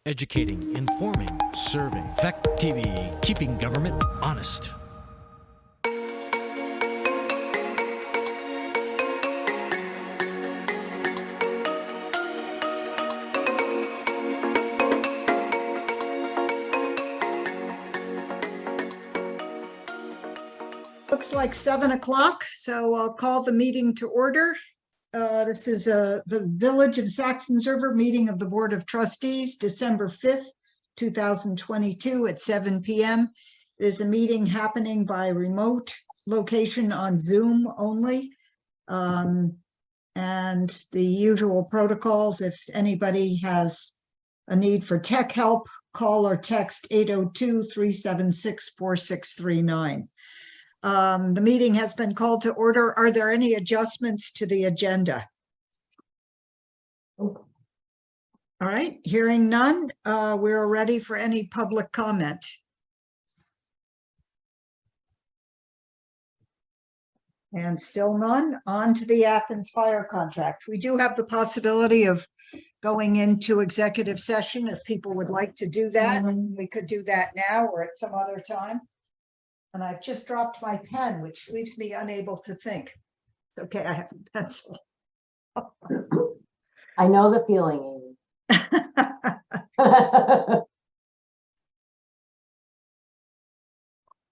Educating, informing, serving. Fact TV, keeping government honest. Looks like 7 o'clock, so I'll call the meeting to order. This is the Village of Saxtons River meeting of the Board of Trustees, December 5th, 2022 at 7 p.m. It is a meeting happening by remote location on Zoom only. And the usual protocols, if anybody has a need for tech help, call or text 802-376-4639. The meeting has been called to order. Are there any adjustments to the agenda? All right, hearing none, we're ready for any public comment. And still none. On to the Athens fire contract. We do have the possibility of going into executive session if people would like to do that. We could do that now or at some other time. And I've just dropped my pen, which leaves me unable to think. It's okay, I have a pencil. I know the feeling, Amy.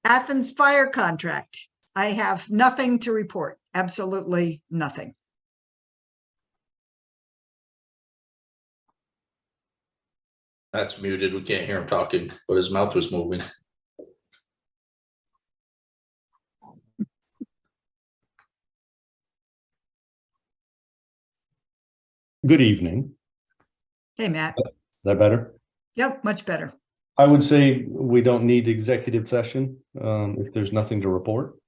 Athens fire contract. I have nothing to report. Absolutely nothing. That's muted. We can't hear him talking, but his mouth was moving. Good evening. Hey, Matt. Is that better? Yep, much better. I would say we don't need executive session if there's nothing to report.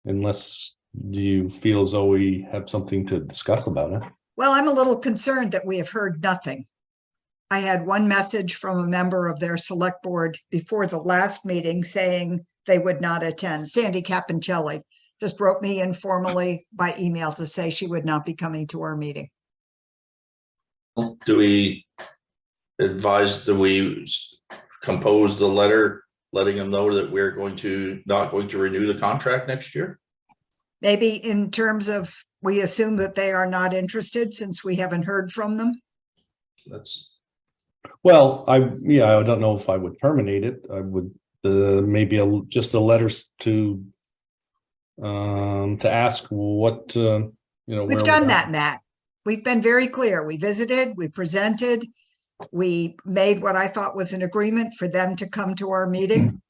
Unless you feel as though we have something to discuss about it. Well, I'm a little concerned that we have heard nothing. I had one message from a member of their select board before the last meeting saying they would not attend. Sandy Caponcelli just wrote me informally by email to say she would not be coming to our meeting. Do we compose the letter letting them know that we're not going to renew the contract next year? Maybe in terms of, we assume that they are not interested since we haven't heard from them. Well, I don't know if I would terminate it. I would maybe just a letter to ask what We've done that, Matt. We've been very clear. We visited, we presented, we made what I thought was an agreement for them to come to our meeting.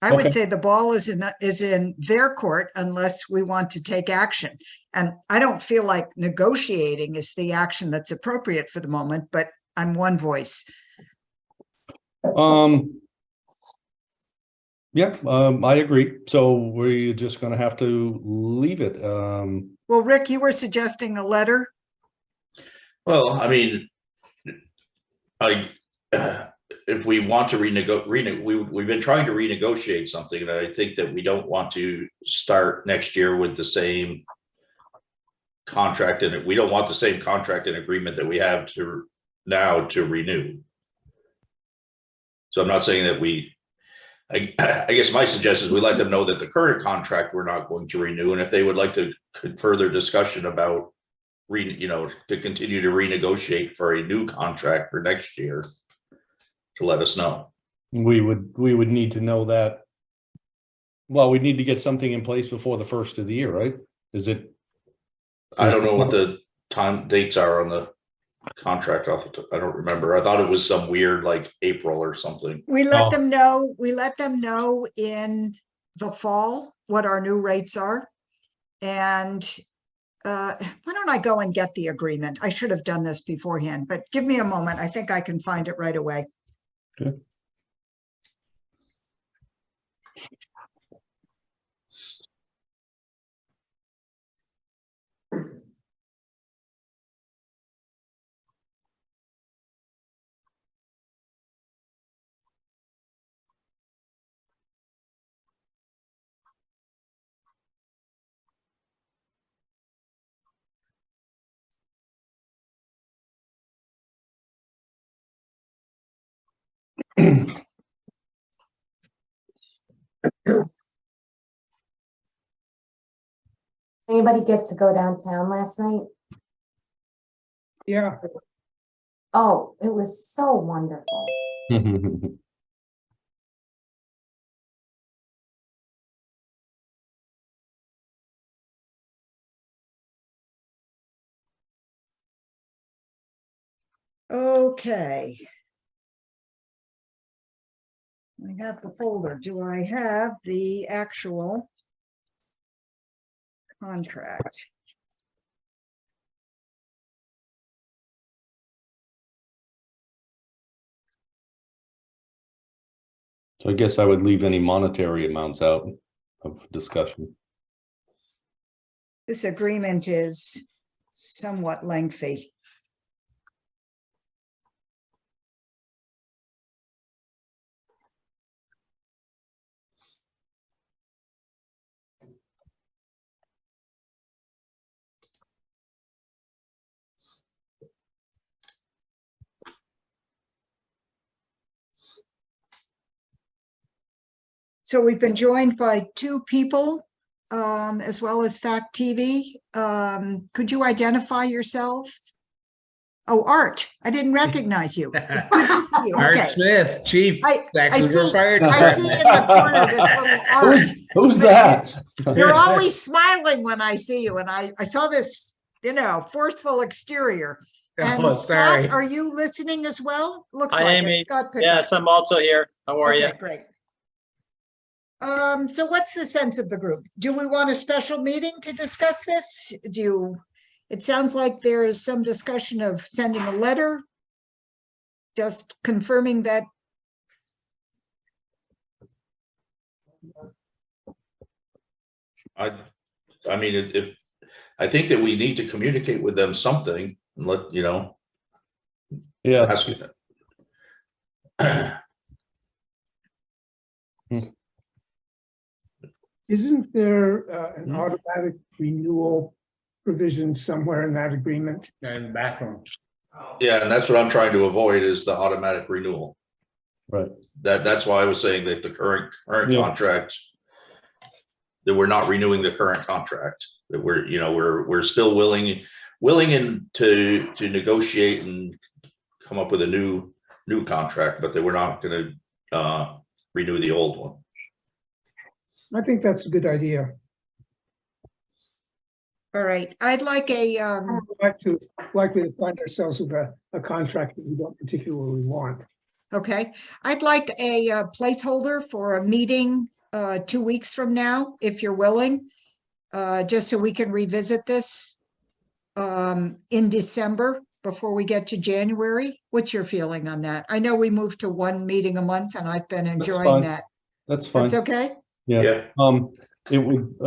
I would say the ball is in their court unless we want to take action. And I don't feel like negotiating is the action that's appropriate for the moment, but I'm one voice. I agree. So we're just going to have to leave it. Well, Rick, you were suggesting a letter. Well, I mean, if we want to renegotiate, we've been trying to renegotiate something, and I think that we don't want to start next year with the same contract, and we don't want the same contract and agreement that we have now to renew. So I'm not saying that I guess my suggestion is we let them know that the current contract we're not going to renew, and if they would like to further discussion about to continue to renegotiate for a new contract for next year, to let us know. We would need to know that. Well, we need to get something in place before the first of the year, right? I don't know what the dates are on the contract I don't remember. I thought it was some weird like April or something. We let them know. We let them know in the fall what our new rates are. And why don't I go and get the agreement? I should have done this beforehand, but give me a moment. I think I can find it right away. Okay. Anybody get to go downtown last night? Yeah, Oh, it was so wonderful. Okay. I have the folder. Do I have the actual contract? So I guess I would leave any monetary amounts out of discussion. This agreement is somewhat lengthy. So we've been joined by two people, as well as Fact TV. Could you identify yourself? Oh, Art, I didn't recognize you. It's good to see you. Art Okay. Smith, Chief I Saxtons see, Fire I see in the corner this little Art. Who's But that? You're always smiling when I see you, and I saw this, forceful exterior. And Oh, Scott, sorry. are you listening as well? Looks I like am. it. Scott picked Yes, I'm also here. How are you? Okay, great. So what's the sense of the group? Do we want a special meeting to discuss this? It sounds like there is some discussion of sending a letter, just confirming that. I mean, if, I think that we need to communicate with them something and let, Yeah, ask it. isn't there an automatic renewal provision somewhere in that agreement? In the bathroom. Yeah, and that's what I'm trying to avoid is the automatic renewal. right. That's why I was saying that the current Yeah. contract, that we're not renewing the current contract, that we're still willing and to negotiate and come up with a new contract, but that we're not going to renew the old one. I think that's a good idea. All right, I'd like Likely to find ourselves with a contract that we don't particularly want. okay, I'd like a placeholder for a meeting 2 weeks from now, if you're willing, just so we can revisit this in December before we get to January. What's your feeling on that? I know we moved to one meeting a month and I've been enjoying fine. that. That's fine. That's okay? Yeah. Yeah. It would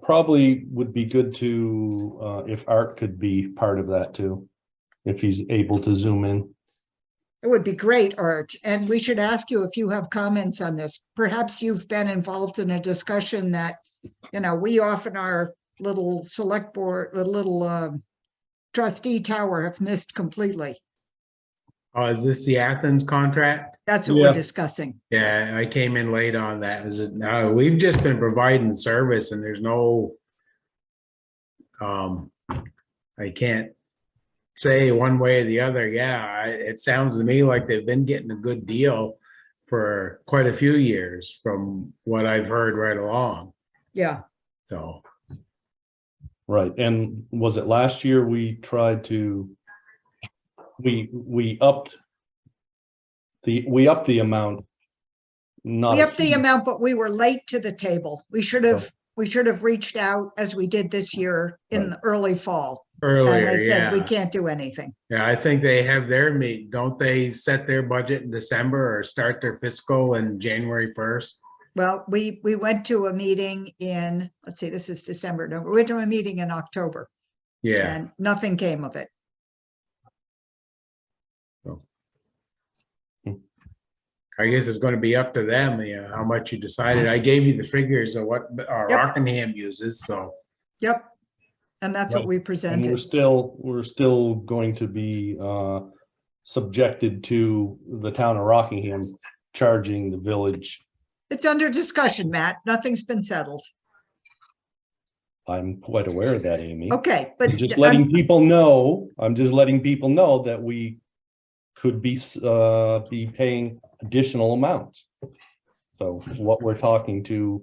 probably would be good to if Art could be part of that too, if he's able to zoom in. It would be great, Art. And we should ask you if you have comments on this. Perhaps you've been involved in a discussion that, we often our little select board, the little trustee tower have missed completely. Oh, is this the Athens contract? That's what Yeah. we're discussing. Yeah, I came in late on that. Is it now? We've just been providing service and there's no, I can't say one way or the other. Yeah, it sounds to me like they've been getting a good deal for quite a few years from what I've heard right along. Yeah. So, Right. And was it last year we tried to we upped the amount. Not We a upped the huge- amount, but we were late to the table. We should have reached out as we did this year in Right. the early fall. earlier, And they said, we yeah. can't do anything. Yeah, I think they have their meet. Don't they set their budget in December or start their fiscal in January 1st? Well, we went to a meeting in, let's see, this is December, no, we went to a meeting in October Yeah. and nothing came of it. I guess it's gonna be up to them, how much you decided. I gave you the figures of what Yep. Rockingham uses, so. Yep. And that's what Right. we And presented. we're still going to be subjected to the town of Rockingham charging the village It's under discussion, Matt. Nothing's been settled. I'm quite aware of that, Amy. Okay, but I'm just letting people know, that we could be paying additional amounts. So what we're talking to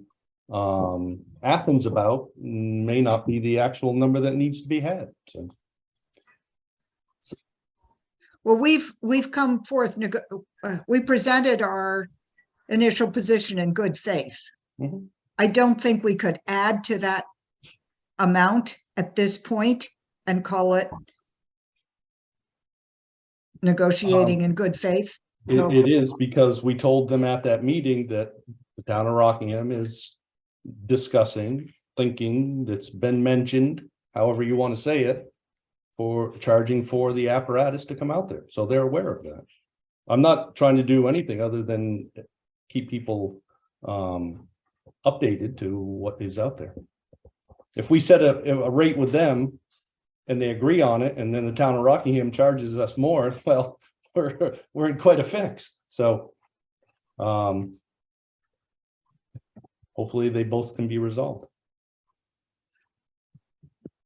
Athens about may not be the actual number that needs to be had. So well, we've come forth, we presented our initial position in good faith. Mhm. I don't think we could add to that amount at this point and call it negotiating in good faith. it is because we told them at that meeting that the town of Rockingham is discussing, thinking, that's been mentioned, however you want to say it, for charging for the apparatus to come out there. So they're aware of that. I'm not trying to do anything other than keep people updated to what is out there. If we set a rate with them and they agree on it, and then the town of Rockingham charges us more, well, we're in quite a fix. So hopefully they both can be resolved.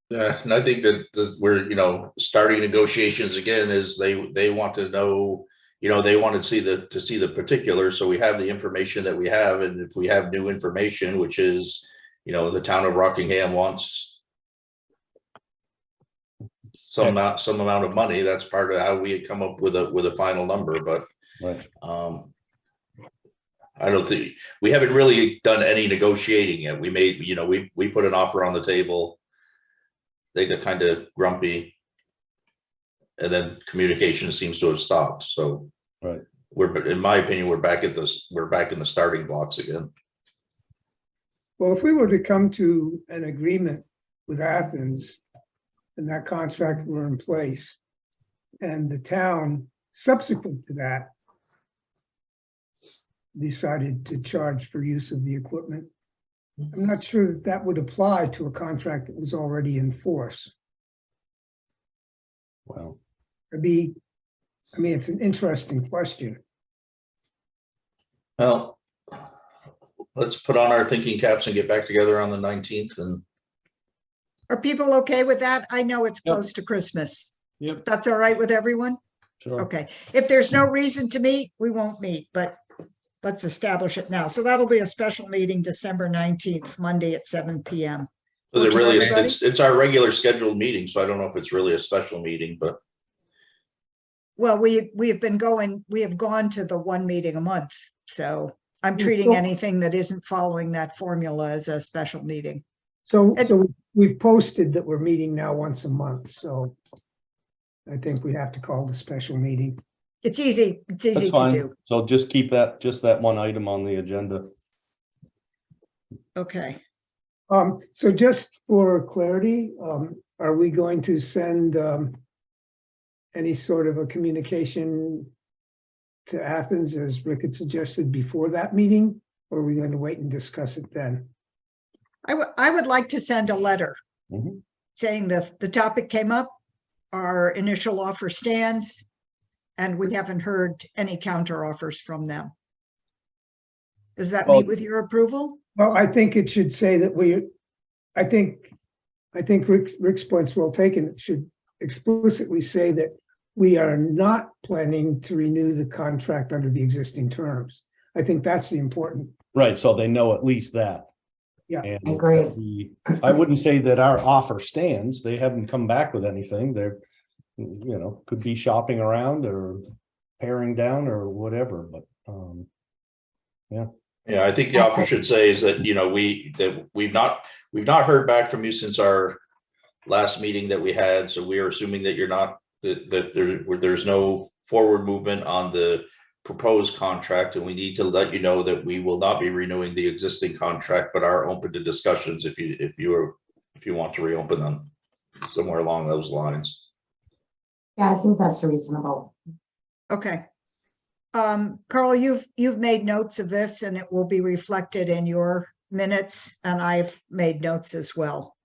Yeah, and I think that we're, starting negotiations again is they want to know, they want to see the particulars. So we have the information that we have. And if we have new information, which is, the town of Rockingham wants some amount of money, that's part of how we come up with a final number. But Right. I don't think we haven't really done any negotiating yet. We made, we put an offer on the table. They got kind of grumpy, and then communication seems to have stopped. So Right. in my opinion, we're back in the starting blocks again. Well, if we were to come to an agreement with Athens and that contract were in place, and the town subsequent to that decided to charge for use of the equipment, I'm not sure that that would apply to a contract that was already in force. Well, it's an interesting question. Well, let's put on our thinking caps and get back together on the 19th. And Are people okay with that? I know it's Yep. close to Christmas. Yep. That's all right with everyone? Sure. Okay. If there's no reason to meet, we won't meet, but let's establish it now. So that'll be a special meeting, December 19th, Monday at 7 p.m. because it Okay, really is, everybody? it's our regular scheduled meeting. So I don't know if it's really a special meeting, but Well, we have gone to the one meeting a month. So I'm treating Well- anything that isn't following that formula as a special meeting. So we've posted that we're meeting now once a month, so I think we have to call the special meeting. It's easy That's to fine. do. So just keep that one item on the agenda. Okay. So just for clarity, are we going to send any sort of a communication to Athens, as Rick had suggested, before that meeting? Or are we going to wait and discuss it then? I would like to send a letter Mhm. saying the topic came up, our initial offer stands, and we haven't heard any counter offers from them. Does that Well- meet with your approval? Well, I think it should say that I think Rick's point's well taken. It should explicitly say that we are not planning to renew the contract under the existing terms. I think that's the important. Right, so they know at least that. Yeah. And Agree. I wouldn't say that our offer stands. They haven't come back with anything. They're, could be shopping around or paring down or whatever, but yeah, I think the offer should say is that, we've not heard back from you since our last meeting that we had. So we are assuming that you're not, that there's no forward movement on the proposed contract, and we need to let you know that we will not be renewing the existing contract, but are open to discussions if you want to reopen them, somewhere along those lines. Yeah, I think that's reasonable. Okay. Carl, you've made notes of this and it will be reflected in your minutes, and I've made notes as well.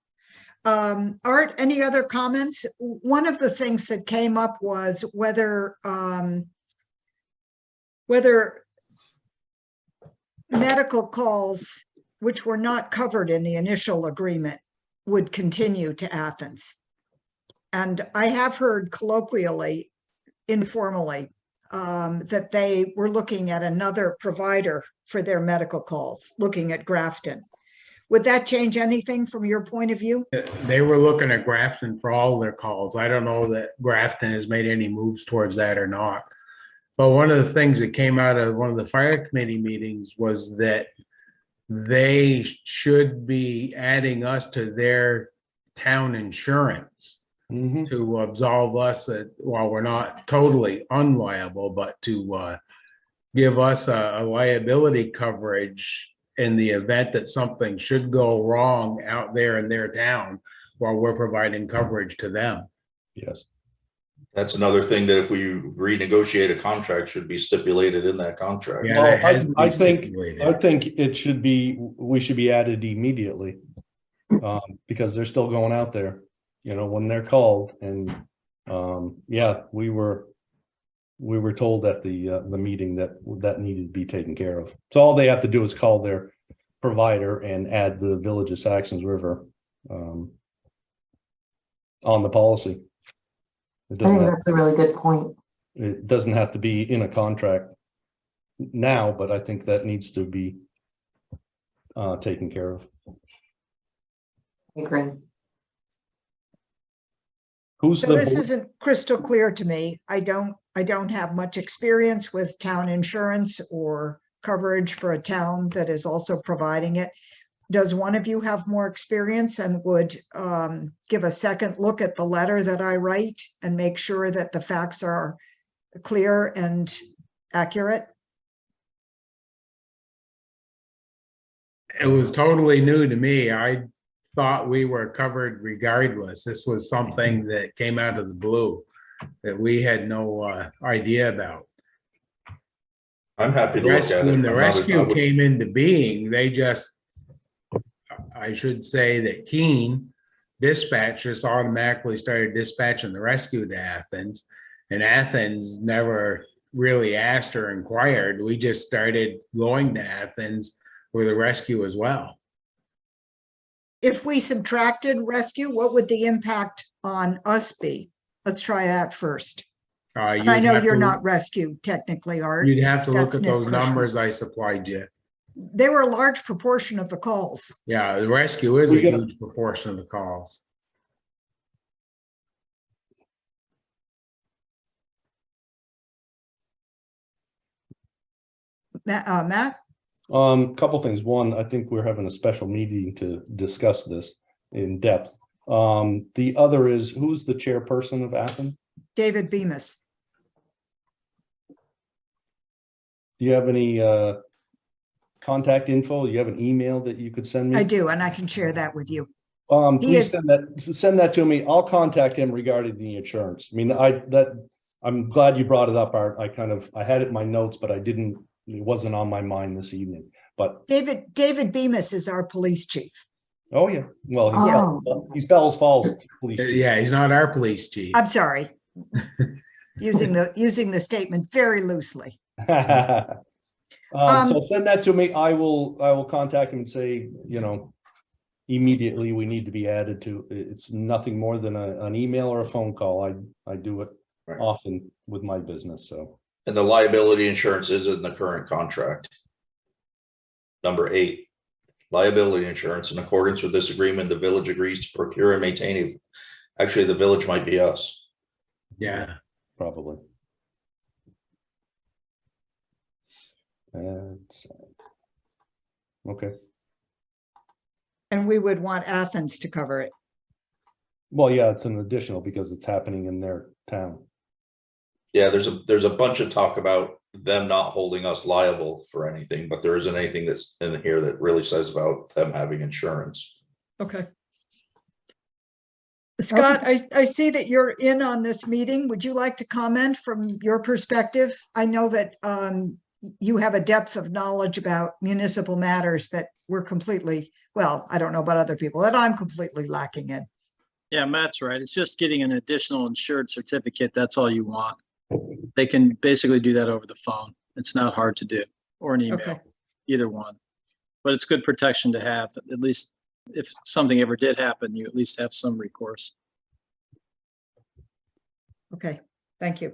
Art, any other comments? One of the things that came up was whether medical calls, which were not covered in the initial agreement, would continue to Athens. And I have heard colloquially, informally, that they were looking at another provider for their medical calls, looking at Grafton. Would that change anything from your point of view? They were looking at Grafton for all their calls. I don't know that Grafton has made any moves towards that or not. But one of the things that came out of one of the fire committee meetings was that they should be adding us to their town insurance Mhm. to absolve us while we're not totally unliable, but to give us a liability coverage in the event that something should go wrong out there in their town while we're providing coverage to them. Yes. That's another thing that if we renegotiate a contract should be stipulated in that contract. Yeah, Well, that has to be I think stipulated. it should be, we should be added immediately. Because they're still going out there, you know, when they're called, and yeah, we were told at the meeting that needed to be taken care of. So all they have to do is call their provider and add the Village of Saxons River on the policy. It I think doesn't that's a really good point. it doesn't have to be in a contract now, but I think that needs to be taken care of. I agree. Who's So the this board? isn't crystal clear to me. I don't have much experience with town insurance or coverage for a town that is also providing it. Does one of you have more experience and would give a second look at the letter that I write and make sure that the facts are clear and accurate? It was totally new to me. I thought we were covered regardless. This was something that came out of the blue that we had no idea about. I'm happy to look at it. When the I'm not- I rescue would- came into being, they just, I should say that Keene Dispatch just automatically started dispatching the rescue to Athens. And Athens never really asked or inquired. We just started going to Athens for the rescue as well. If we subtracted rescue, what would the impact on us be? Let's try that first. And I know you're not rescue technically, Art. You'd have to look That's at Nick those Cushman. numbers I supplied you. They were a large proportion of the calls. Yeah, the rescue is a We get- huge proportion of the calls. Matt? Couple things. One, I think we're having a special meeting to discuss this in depth. The other is, who's the chairperson of Athens? David Bemis. Do you have any contact info? You have an email that you could send me? I do, and I can share that with you. He Please is- send that to me. I'll contact him regarding the insurance. I mean, I'm glad you brought it up, Art. I had it in my notes, but it wasn't on my mind this evening, but, David Bemis is our police chief. oh yeah, well, Oh. he's Bells Falls Police Chief. Yeah, he's not our police chief. I'm sorry. Using the statement very loosely. So send that to me. I will contact him and say, you know, immediately we need to be added to. It's nothing more than an email or a phone call. I do it Right. often with my business, so. And the liability insurance is in the current contract. Number 8, liability insurance. In accordance with this agreement, the village agrees to procure and maintain it. Actually, the village might be us. Yeah, Probably. Okay, And we would want Athens to cover it. well, yeah, it's an additional because it's happening in their town. Yeah, there's a bunch of talk about them not holding us liable for anything, but there isn't anything that's in here that really says about them having insurance. Okay. Scott, I see that you're in on this meeting. Would you like to comment from your perspective? I know that you have a depth of knowledge about municipal matters that we're completely, well, I don't know about other people, that I'm completely lacking in. Yeah, Matt's right. It's just getting an additional insured certificate. That's all you want. They can basically do that over the phone. It's not hard to do, or an email. Okay. either one. But it's good protection to have, at least if something ever did happen, you at least have some recourse. Okay, thank you.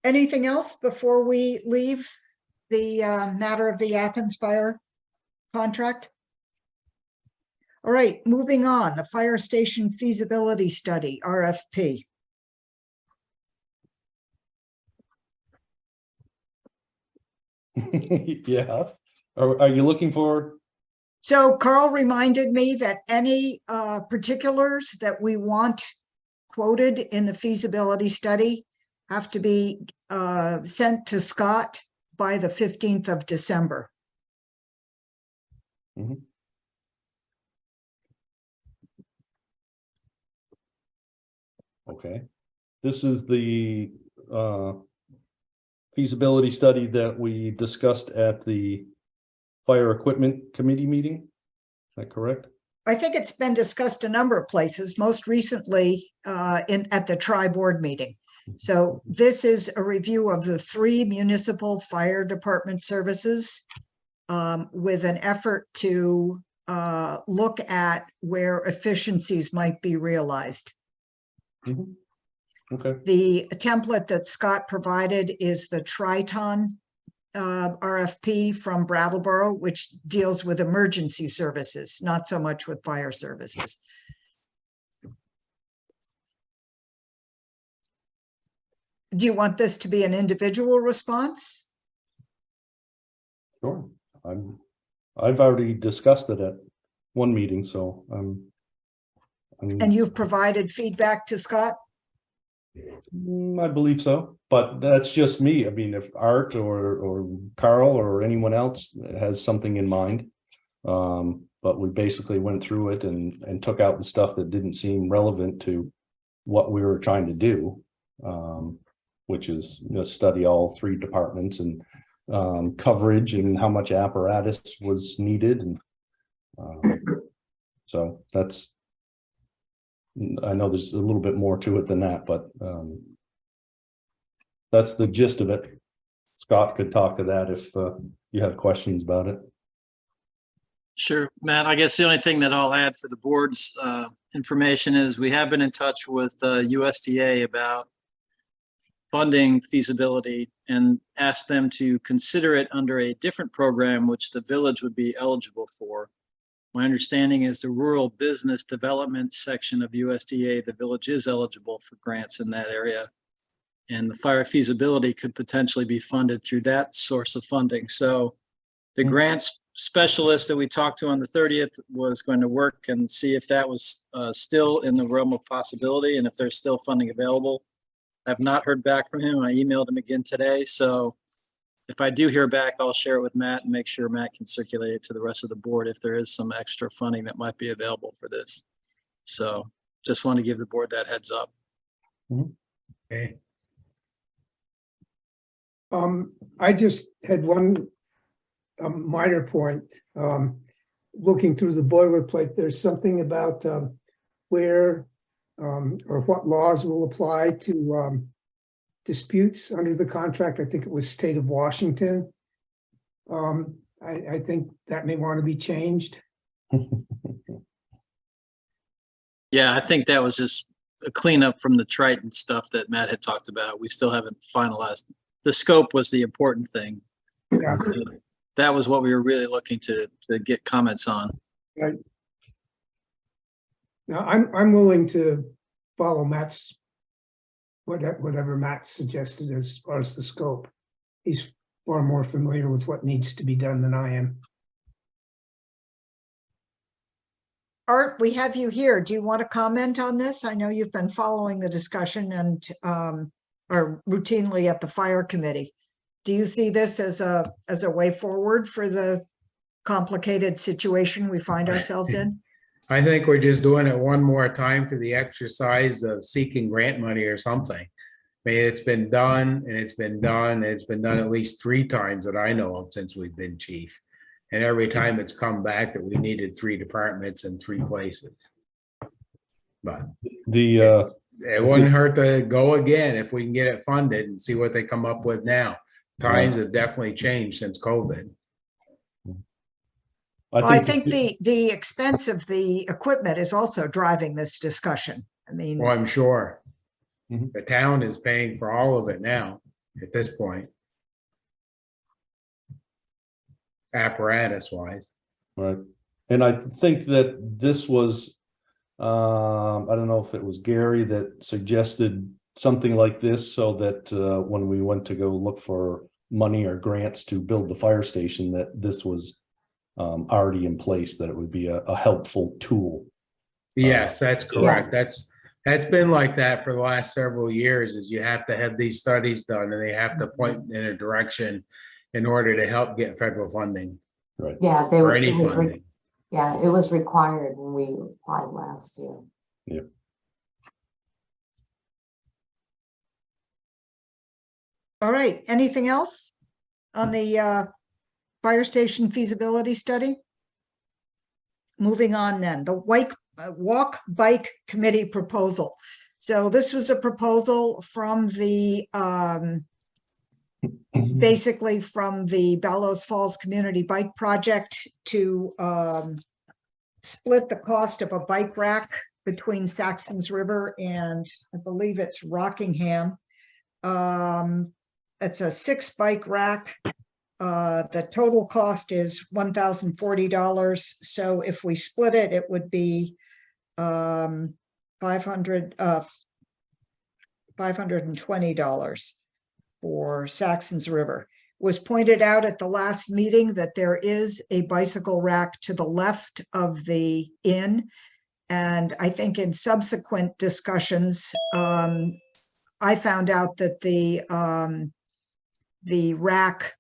Anything else before we leave the matter of the Athens fire contract? All right, moving on, the fire station feasibility study, RFP. Yes. Are you looking for? So Carl reminded me that any particulars that we want quoted in the feasibility study have to be sent to Scott by the 15th of December. Mhm. Okay, this is the feasibility study that we discussed at the fire equipment committee meeting. Is that correct? I think it's been discussed a number of places, most recently at the tri-board meeting. So this is a review of the 3 municipal fire department services with an effort to look at where efficiencies might be realized. Mhm. Okay, The template that Scott provided is the Triton RFP from Brattleboro, which deals with emergency services, not so much with fire services. Do you want this to be an individual response? sure. I've already discussed it at one meeting, so And you've provided feedback to Scott? I believe so, but that's just me. I mean, if Art or Carl or anyone else has something in mind. But we basically went through it and took out the stuff that didn't seem relevant to what we were trying to do. Which is, you know, study all 3 departments and coverage and how much apparatus was needed. And so that's, I know there's a little bit more to it than that, but that's the gist of it. Scott could talk to that if you have questions about it. Sure, Matt, I guess the only thing that I'll add for the board's information is we have been in touch with USDA about funding feasibility and asked them to consider it under a different program, which the village would be eligible for. My understanding is the rural business development section of USDA, the village is eligible for grants in that area. And the fire feasibility could potentially be funded through that source of funding. So the grants specialist that we talked to on the 30th was going to work and see if that was still in the realm of possibility and if there's still funding available. I've not heard back from him. I emailed him again today. So if I do hear back, I'll share it with Matt and make sure Matt can circulate it to the rest of the board if there is some extra funding that might be available for this. So just want to give the board that heads up. Okay. I just had one minor point. Looking through the boilerplate, there's something about where or what laws will apply to disputes under the contract. I think it was state of Washington. I think that may want to be changed. Yeah, I think that was just a cleanup from the Triton stuff that Matt had talked about. We still haven't finalized. The scope was the important thing. Yeah. That was what we were really looking to get comments on. Right. Now, I'm willing to follow Matt's, whatever Matt suggested as far as the scope. He's far more familiar with what needs to be done than I am. Art, we have you here. Do you want to comment on this? I know you've been following the discussion and are routinely at the fire committee. Do you see this as a way forward for the complicated situation we find ourselves in? I think we're just doing it one more time for the exercise of seeking grant money or something. I mean, it's been done and it's been done. It's been done at least 3 times that I know of since we've been chief. And every time it's come back that we needed 3 departments in 3 places. But The it wouldn't hurt to go again if we can get it funded and see what they come up with now. times have definitely changed since COVID. Well, I think the expense of the equipment is also driving this discussion. I mean, Well, I'm sure Mhm. the town is paying for all of it now at this point. Apparatus wise. Right. And I think that this was, I don't know if it was Gary that suggested something like this so that when we went to go look for money or grants to build the fire station, that this was already in place, that it would be a helpful tool. Yes, that's correct. That's been like that for the last several years, is you have to have these studies done and they have to point in a direction in order to help get federal funding Right. Yeah, or any funding. yeah, it was required when we applied last year. Yep. all right, anything else on the fire station feasibility study? Moving on then, the walk bike committee proposal. So this was a proposal from the basically from the Bellows Falls Community Bike Project to split the cost of a bike rack between Saxtons River and I believe it's Rockingham. It's a 6 bike rack. The total cost is $1,040. So if we split it, it would be $520 for Saxtons River. It was pointed out at the last meeting that there is a bicycle rack to the left of the inn. And I think in subsequent discussions, I found out that the rack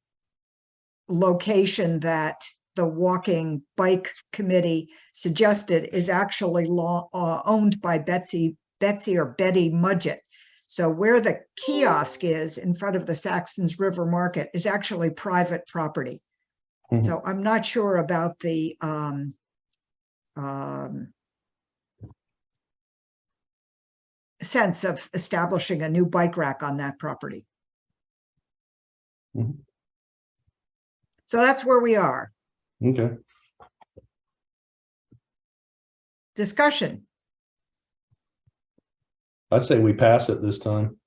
location that the walking bike committee suggested is actually owned by Betsy or Betty Mudgett. So where the kiosk is in front of the Saxtons River Market is actually private property. Mhm. So I'm not sure about the sense of establishing a new bike rack on that property. Mhm. So that's where we are. Okay. Discussion. I'd say we pass it this time.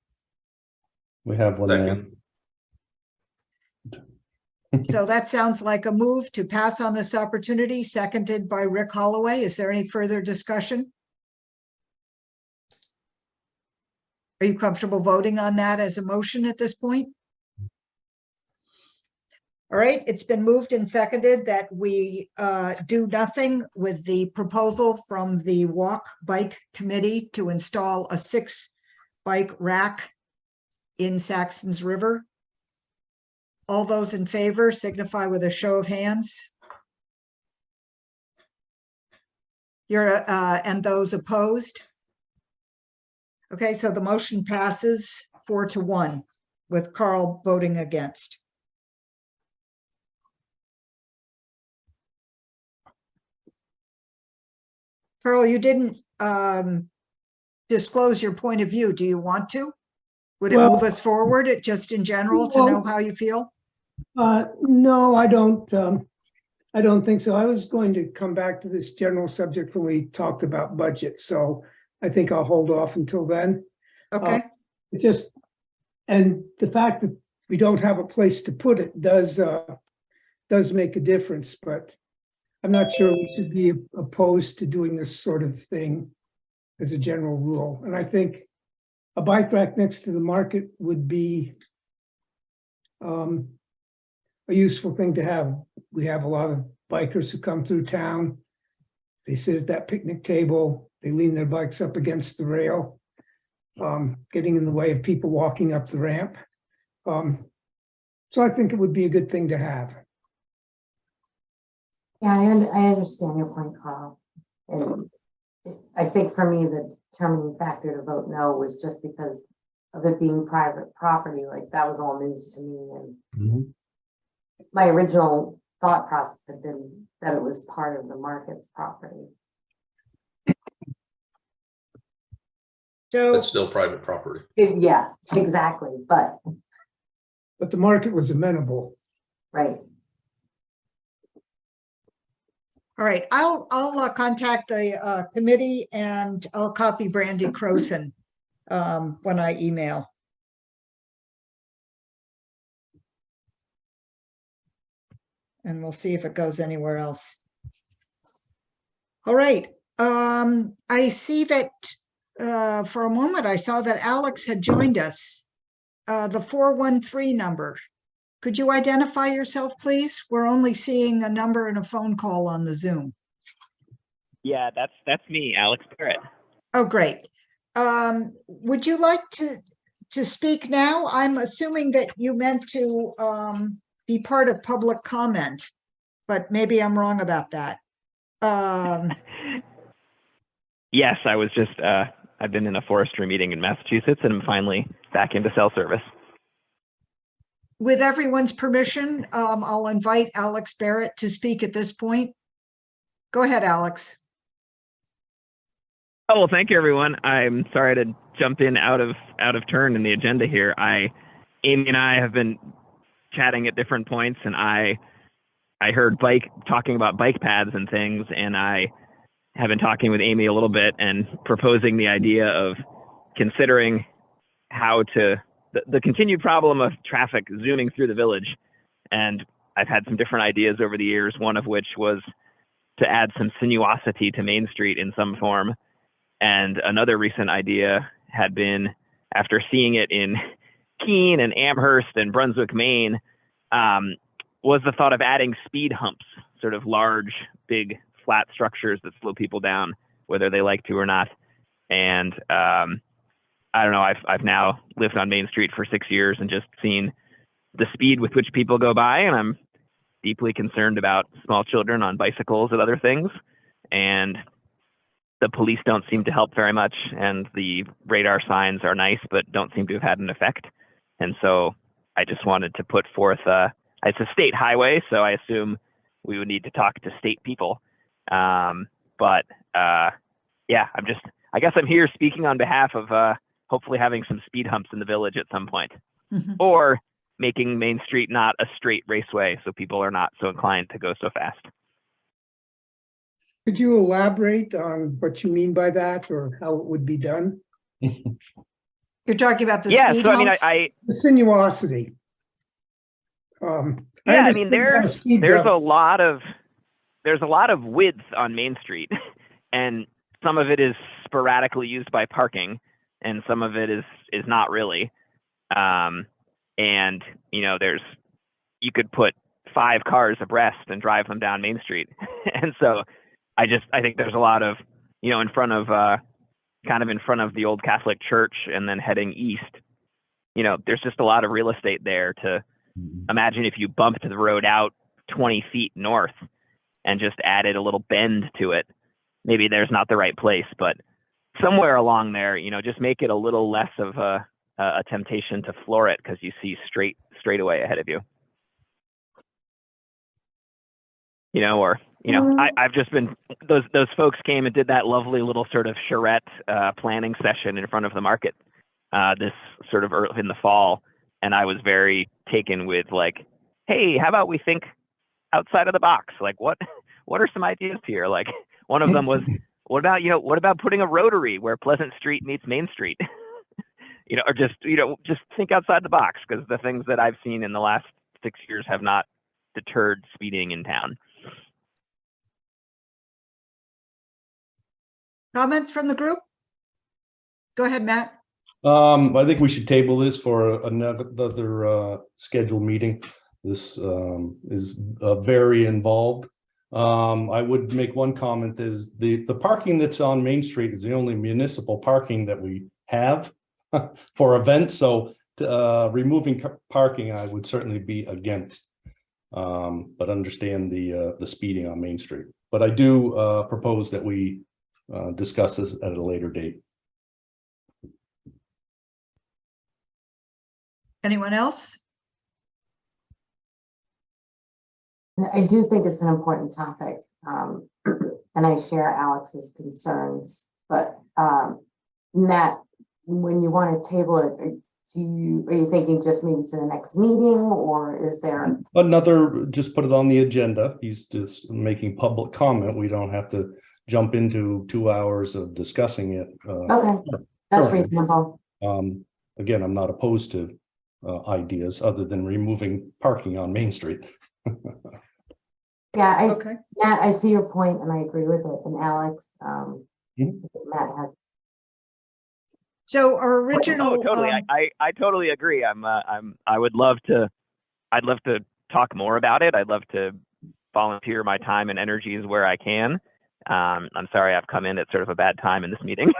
We have one Second. man. So that sounds like a move to pass on this opportunity, seconded by Rick Holloway. Is there any further discussion? Are you comfortable voting on that as a motion at this point? All right, it's been moved and seconded that we do nothing with the proposal from the Walk Bike Committee to install a 6 bike rack in Saxtons River. All those in favor signify with a show of hands. And those opposed? Okay, so the motion passes 4-1 with Carl voting against. Carl, you didn't disclose your point of view. Do you want to? Would it move us forward, just in general, to know how you feel? No, I don't think so. I was going to come back to this general subject when we talked about budget, so I think I'll hold off until then. Okay, And the fact that we don't have a place to put it does make a difference, but I'm not sure we should be opposed to doing this sort of thing as a general rule. And I think a bike rack next to the market would be a useful thing to have. We have a lot of bikers who come through town. They sit at that picnic table, they lean their bikes up against the rail, getting in the way of people walking up the ramp. So I think it would be a good thing to have. Yeah, I understand your point, Carl. And I think for me, the determining factor to vote no was just because of it being private property. Like, that was all news to me. And Mhm. my original thought process had been that it was part of the market's property. so That's still private property. Yeah, exactly. But but the market was amenable. Right. All right, I'll contact the committee and I'll copy Brandy Croson when I email. And we'll see if it goes anywhere else. All right, I see that for a moment I saw that Alex had joined us. The 413 number. Could you identify yourself, please? We're only seeing a number and a phone call on the Zoom. Yeah, that's me, Alex Barrett. Oh, great. Would you like to speak now? I'm assuming that you meant to be part of public comment, but maybe I'm wrong about that. Yes, I was just I've been in a forestry meeting in Massachusetts and I'm finally back into cell service. With everyone's permission, I'll invite Alex Barrett to speak at this point. Go ahead, Alex. Oh, well, thank you, everyone. I'm sorry to jump in out of turn in the agenda here. Amy and I have been chatting at different points, and I heard talking about bike paths and things, and I have been talking with Amy a little bit and proposing the idea of considering how to the continued problem of traffic zooming through the village. And I've had some different ideas over the years, one of which was to add some sinuosity to Main Street in some form. And another recent idea had been, after seeing it in Keene and Amherst and Brunswick, Maine, was the thought of adding speed humps, sort of large, big, flat structures that slow people down, whether they like to or not. And I don't know, I've now lived on Main Street for 6 years and just seen the speed with which people go by, and I'm deeply concerned about small children on bicycles and other things. And the police don't seem to help very much, and the radar signs are nice, but don't seem to have had an effect. And so I just wanted to put forth, it's a state highway, so I assume we would need to talk to state people. Yeah, I guess I'm here speaking on behalf of hopefully having some speed humps in the village at some point, or making Main Street not a straight raceway so people are not so inclined to go so fast. Could you elaborate on what you mean by that or how it would be done? You're talking about the Yeah, speed so I mean, humps? The sinuosity. I mean, there's a lot of width on Main Street, and some of it is sporadically used by parking, and some of it is not really. And you could put 5 cars abreast and drive them down Main Street, and so I think there's a lot of in front of kind of in front of the old Catholic church, and then heading east. There's just a lot of real estate there to imagine if you bumped the road out 20 feet north and just added a little bend to it. Maybe there's not the right place, but somewhere along there, just make it a little less of a temptation to floor it because you see straight away ahead of you. I've just been, those folks came and did that lovely little sort of charrette planning session in front of the market this sort of early in the fall. And I was very taken with like, hey, how about we think outside of the box? Like, what are some ideas here? Like, one of them was, what about putting a rotary where Pleasant Street meets Main Street? Or just think outside the box, because the things that I've seen in the last 6 years have not deterred speeding in town. Comments from the group? Go ahead, Matt. I think we should table this for another scheduled meeting. This is very involved. I would make one comment is the parking that's on Main Street is the only municipal parking that we have for events. So removing parking, I would certainly be against, but understand the speeding on Main Street. But I do propose that we discuss this at a later date. Anyone else? I do think it's an important topic, and I share Alex's concerns, but Matt, when you want to table it, are you thinking just maybe to the next meeting, or is there? Just put it on the agenda. He's just making public comment. We don't have to jump into 2 hours of discussing it. Okay, that's currently. reasonable. Again, I'm not opposed to ideas other than removing parking on Main Street. Yeah, Okay. Matt, I see your point and I agree with it. And Alex, Matt has. So our original. Oh, totally. I totally agree. I'd love to talk more about it. I'd love to volunteer my time and energies where I can. I'm sorry I've come in at sort of a bad time in this meeting.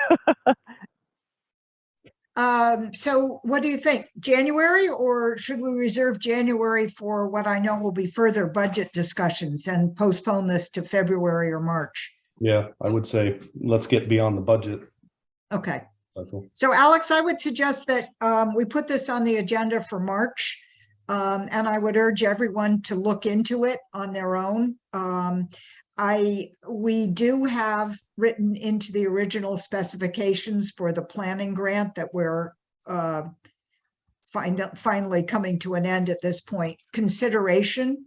So what do you think? January, or should we reserve January for what I know will be further budget discussions and postpone this to February or March? Yeah, I would say let's get beyond the budget. Okay. cycle. So Alex, I would suggest that we put this on the agenda for March. And I would urge everyone to look into it on their own. We do have written into the original specifications for the planning grant that we're finally coming to an end at this point, consideration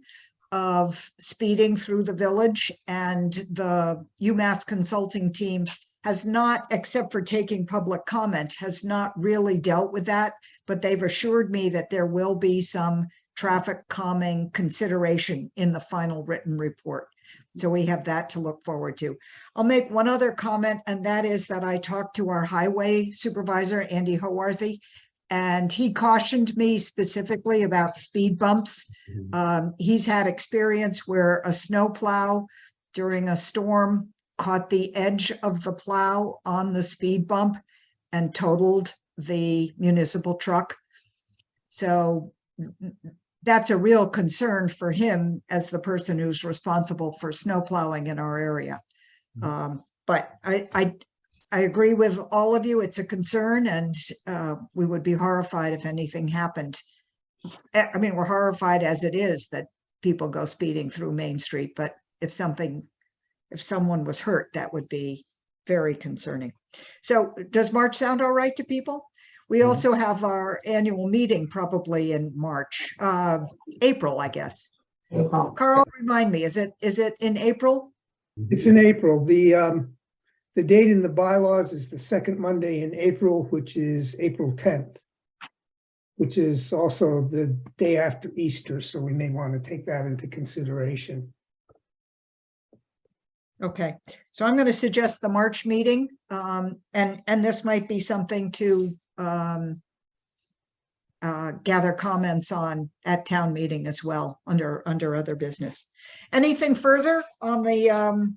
of speeding through the village, and the UMass consulting team has not, except for taking public comment, has not really dealt with that, but they've assured me that there will be some traffic calming consideration in the final written report. So we have that to look forward to. I'll make one other comment, and that is that I talked to our highway supervisor, Andy Howarthy, and he cautioned me specifically about speed bumps. He's had experience where a snowplow during a storm caught the edge of the plow on the speed bump and totaled the municipal truck. So that's a real concern for him as the person who's responsible for snow plowing in our area. But I agree with all of you. It's a concern, and we would be horrified if anything happened. I mean, we're horrified as it is that people go speeding through Main Street, but if someone was hurt, that would be very concerning. So does March sound all right to people? We also have our annual meeting probably in March, April, I guess. April. Carl, remind me, is it in April? It's in April. The date in the bylaws is the second Monday in April, which is April 10th, which is also the day after Easter. So we may want to take that into consideration. Okay, so I'm going to suggest the March meeting, and this might be something to gather comments on at town meeting as well under other business. Anything further on the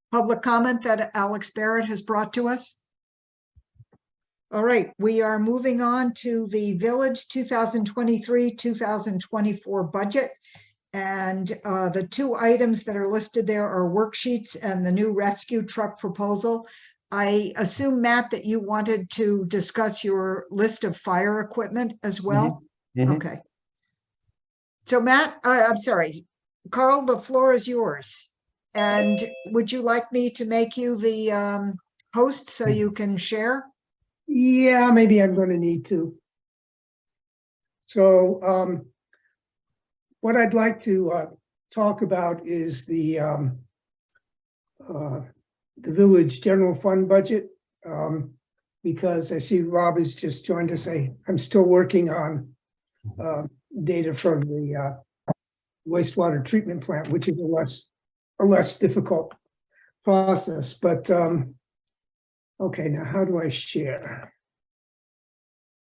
public comment that Alex Barrett has brought to us? All right, we are moving on to the village 2023-2024 budget. And the two items that are listed there are worksheets and the new rescue truck proposal. I assume, Matt, that you wanted to discuss your list of fire equipment as well? Okay. So Matt, I'm sorry, Carl, the floor is yours. And would you like me to make you the host so you can share? Yeah, maybe I'm going to need to. So what I'd like to talk about is the village general fund budget, because I see Rob has just joined us. I'm still working on data from the wastewater treatment plant, which is a less difficult process. But okay, now how do I share?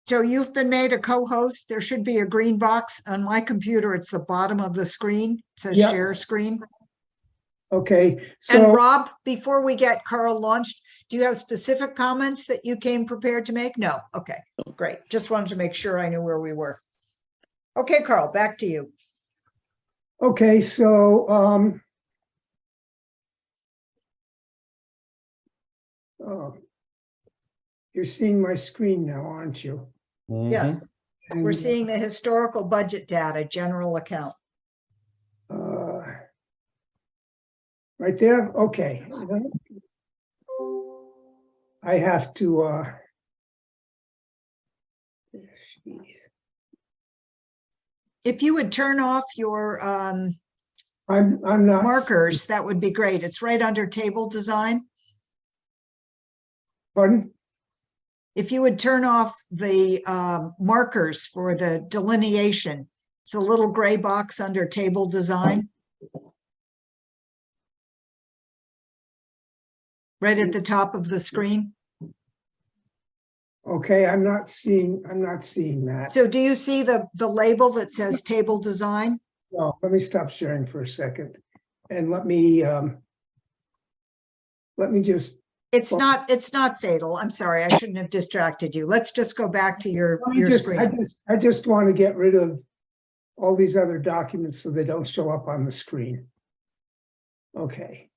So you've been made a co-host. There should be a green box on my computer. It's the bottom of the screen. It says Yep. share screen. Okay, And so Rob, before we get Carl launched, do you have specific comments that you came prepared to make? No. Okay, great. Just wanted to make sure I knew where we were. Okay, Carl, back to you. okay, so oh, you're seeing my screen now, aren't you? Yes, we're seeing the historical budget data, general account. Right there, okay. I have to Jeez. If you would turn off your I'm not. markers, that would be great. It's right under table design. Pardon? If you would turn off the markers for the delineation, it's a little gray box under table design. Right at the top of the screen. Okay, I'm not seeing that. So do you see the label that says table design? No, let me stop sharing for a second. And let me just, It's not fatal. I'm sorry, I shouldn't have distracted you. Let's just go back to your screen. I just want to get rid of all these other documents so they don't show up on the screen. Okay.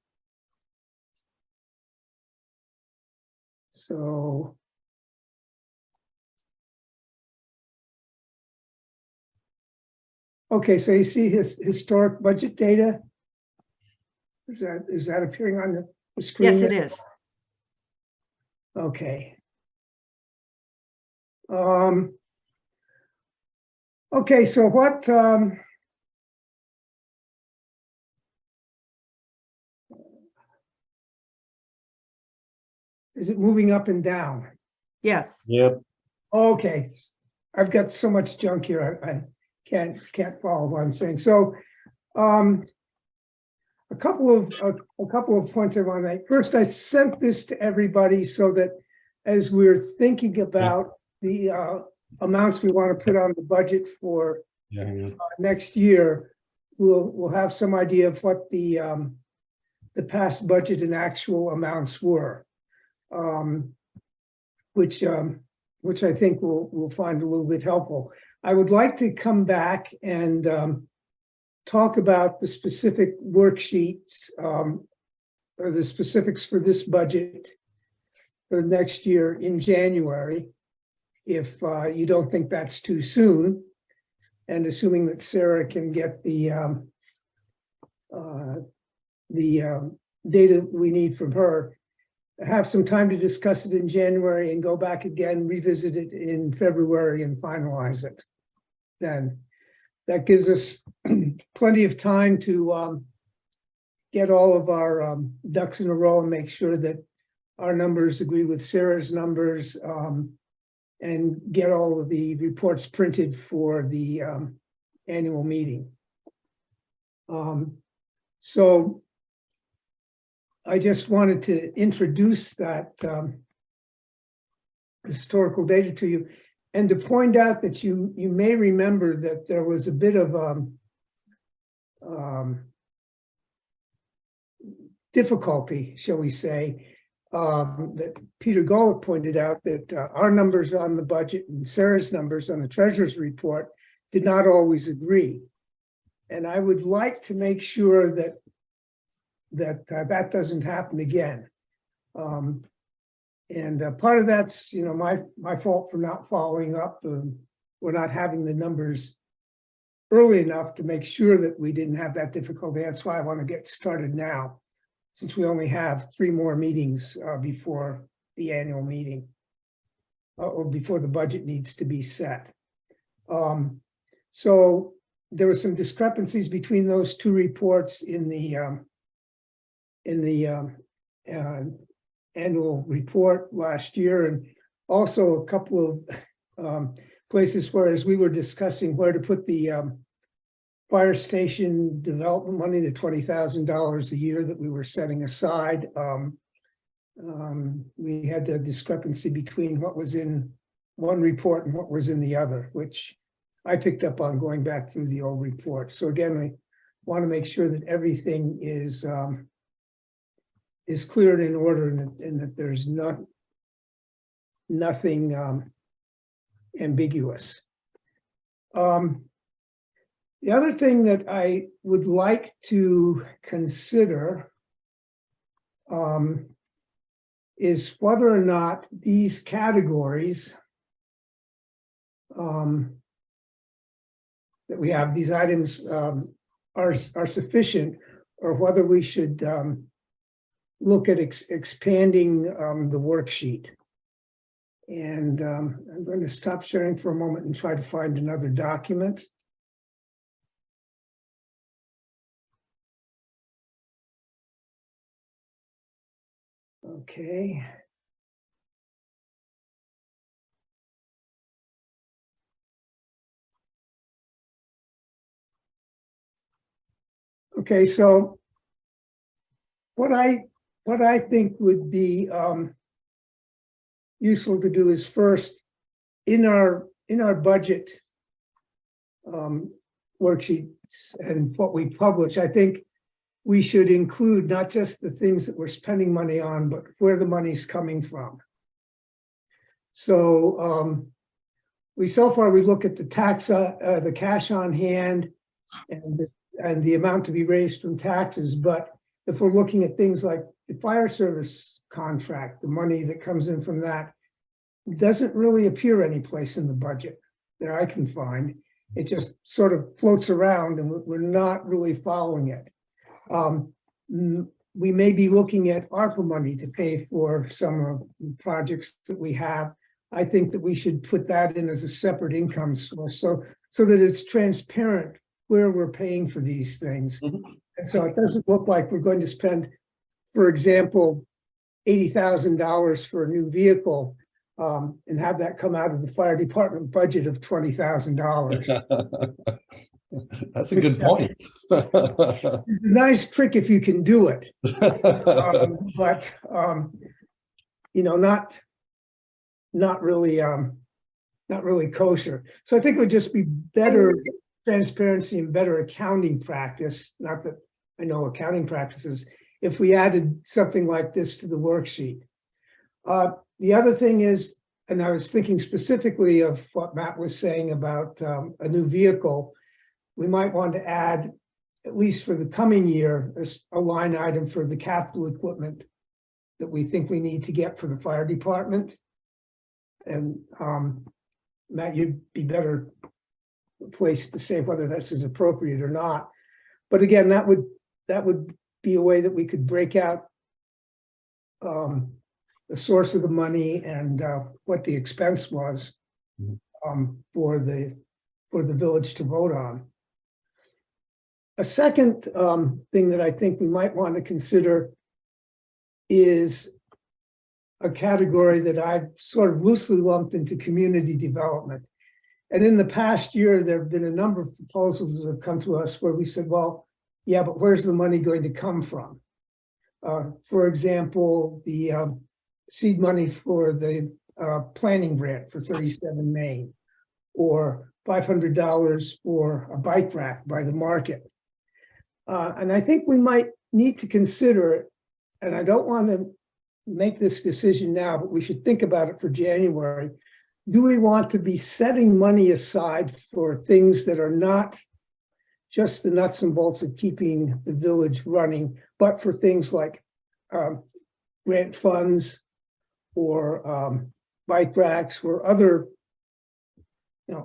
So. Okay, so you see his historic budget data? Is that appearing on the screen? Yes, it is. Okay. Okay, so what is it moving up and down? Yes. Yep. Okay, I've got so much junk here, I can't follow what I'm saying. So a couple of points I want to make. First, I sent this to everybody so that as we're thinking about the amounts we want to put on the budget for next year, we'll have some idea of what the past budget and actual amounts were, which I think we'll find a little bit helpful. I would like to come back and talk about the specific worksheets or the specifics for this budget for the next year in January, if you don't think that's too soon, and assuming that Sarah can get the data we need from her, have some time to discuss it in January and go back again, revisit it in February and finalize it. Then that gives us plenty of time to get all of our ducks in a row and make sure that our numbers agree with Sarah's numbers, and get all of the reports printed for the annual meeting. So I just wanted to introduce that historical data to you, and to point out that you may remember that there was a bit of difficulty, shall we say, that Peter Golick pointed out, that our numbers on the budget and Sarah's numbers on the treasurer's report did not always agree. And I would like to make sure that that doesn't happen again. And part of that's, my fault for not following up. We're not having the numbers early enough to make sure that we didn't have that difficulty. That's why I want to get started now, since we only have 3 more meetings before the annual meeting, or before the budget needs to be set. So there were some discrepancies between those 2 reports in the annual report last year, and also a couple of places where, as we were discussing where to put the fire station development money, the $20,000 a year that we were setting aside, we had the discrepancy between what was in one report and what was in the other, which I picked up on going back through the old report. So again, I want to make sure that everything is cleared in order, and that there's nothing ambiguous. The other thing that I would like to consider is whether or not these categories that we have, these items are sufficient, or whether we should look at expanding the worksheet. And I'm going to stop sharing for a moment and try to find another document. Okay. Okay, so what I think would be useful to do is first in our budget worksheets and what we publish, I think we should include not just the things that we're spending money on, but where the money's coming from. So so far we look at the the cash on hand and the amount to be raised from taxes. But if we're looking at things like the fire service contract, the money that comes in from that doesn't really appear anyplace in the budget that I can find. It just sort of floats around and we're not really following it. We may be looking at ARPA money to pay for some of the projects that we have. I think that we should put that in as a separate income source so that it's transparent where we're paying for these things. And so it doesn't look like we're going to spend, for example, $80,000 for a new vehicle and have that come out of the fire department budget of $20,000. That's a good point. It's a nice trick if you can do it, but you know, not really kosher. So I think it would just be better transparency and better accounting practice. Not that I know accounting practices. If we added something like this to the worksheet. The other thing is, and I was thinking specifically of what Matt was saying about a new vehicle. We might want to add, at least for the coming year, a line item for the capital equipment that we think we need to get for the fire department. And Matt, you'd be better placed to say whether this is appropriate or not. But again, that would be a way that we could break out the source of the money and what the expense was for the village to vote on. A second thing that I think we might want to consider is a category that I've sort of loosely lumped into community development. And in the past year, there have been a number of proposals that have come to us where we said, well, yeah, but where's the money going to come from? For example, the seed money for the planning grant for 37 Main, or $500 for a bike rack by the market. And I think we might need to consider it, and I don't want to make this decision now, but we should think about it for January. Do we want to be setting money aside for things that are not just the nuts and bolts of keeping the village running, but for things like grant funds or bike racks or other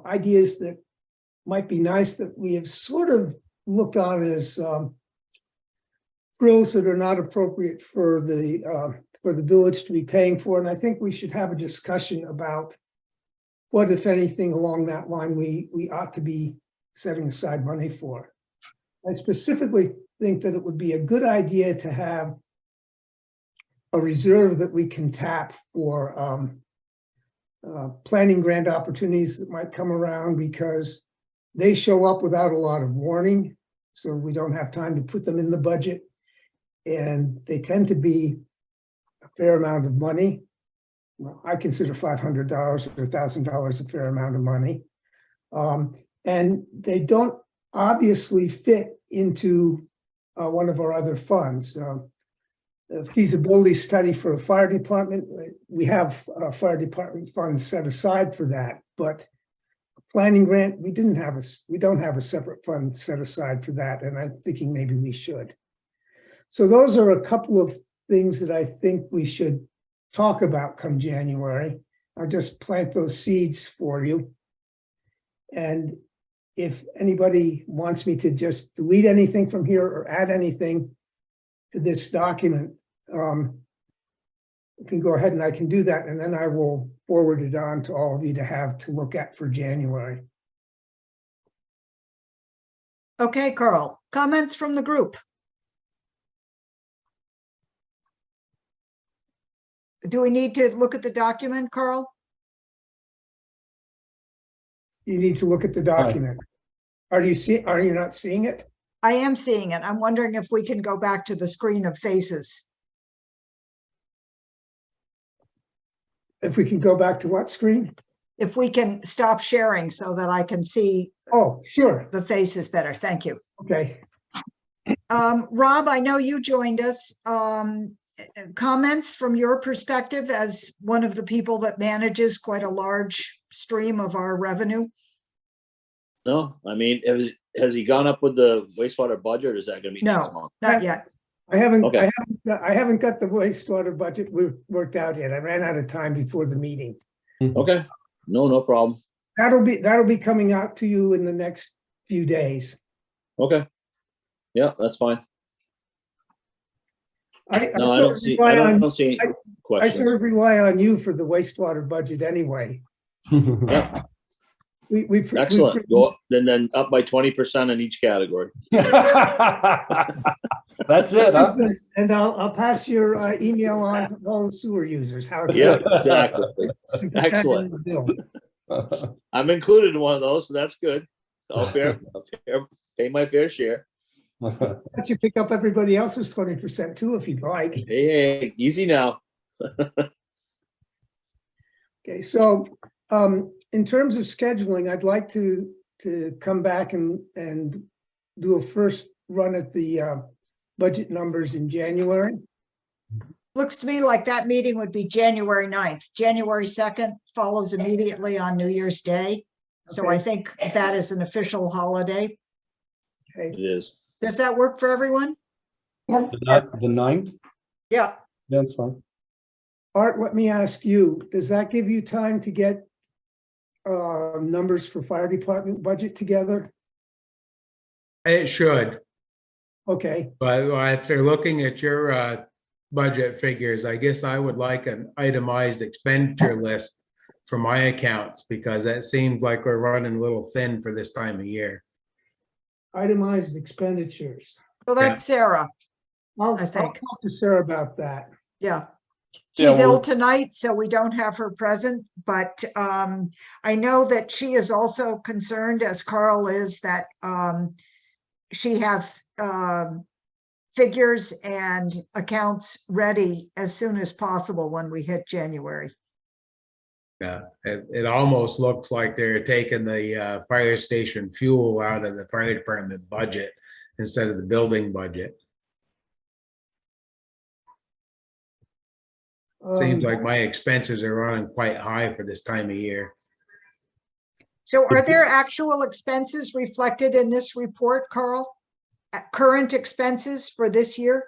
ideas that might be nice that we have sort of looked on as frills that are not appropriate for the village to be paying for. And I think we should have a discussion about what, if anything, along that line we ought to be setting aside money for. I specifically think that it would be a good idea to have a reserve that we can tap for planning grant opportunities that might come around, because they show up without a lot of warning, so we don't have time to put them in the budget, and they tend to be a fair amount of money. Well, I consider $500 or $1,000 a fair amount of money, and they don't obviously fit into one of our other funds. A feasibility study for a fire department, we have fire department funds set aside for that, but planning grant, we don't have a separate fund set aside for that, and I'm thinking maybe we should. So those are a couple of things that I think we should talk about come January. I'll just plant those seeds for you. And if anybody wants me to just delete anything from here or add anything to this document, we can go ahead and I can do that, and then I will forward it on to all of you to have to look at for January. Okay, Carl, comments from the group? Do we need to look at the document, Carl? You need to look at the document. Are you not seeing it? I am seeing it. I'm wondering if we can go back to the screen of faces. If we can go back to what screen? If we can stop sharing so that I can see Oh, sure. the faces better. Thank you. Okay. Rob, I know you joined us. Comments from your perspective as one of the people that manages quite a large stream of our revenue? No, I mean, has he gone up with the wastewater budget, or is that gonna be next No, month? not yet. I haven't Okay. got the wastewater budget worked out yet. I ran out of time before the meeting. Okay, no problem. That'll be coming out to you in the next few days. Okay. Yeah, that's fine. No, I sort don't of see, rely I on- don't see any I questions. sort of rely on you for the wastewater budget anyway. Yeah, We excellent. Go up, then up by 20% in each category. That's it, huh? And I'll pass your email on to all the sewer users. How's Yeah, that? exactly. Put that in Excellent. the bill. I'm included in one of those, so that's good. I'll pay my fair share. Let you pick up everybody else's 20% too, if you'd like. Hey, easy now. Okay, so in terms of scheduling, I'd like to come back and do a first run at the budget numbers in January. Looks to me like that meeting would be January 9th. January 2nd follows immediately on New Year's Day. So I Okay. think that is an official holiday. Okay, It is. Does that work for everyone? Yep. The ninth? Yeah. That's fine. Art, let me ask you, does that give you time to get numbers for fire department budget together? It should, Okay, but after looking at your budget figures, I guess I would like an itemized expenditure list for my accounts, because it seems like we're running a little thin for this time of year. itemized expenditures. So that's Sarah. I'll I think. talk to Sarah about that. Yeah. Yeah, She's ill well- tonight, so we don't have her present, but I know that she is also concerned, as Carl is, that she has figures and accounts ready as soon as possible when we hit January. Yeah, it almost looks like they're taking the fire station fuel out of the fire department budget instead of the building budget. Seems like my expenses are running quite high for this time of year. So are there actual expenses reflected in this report, Carl? Current expenses for this year?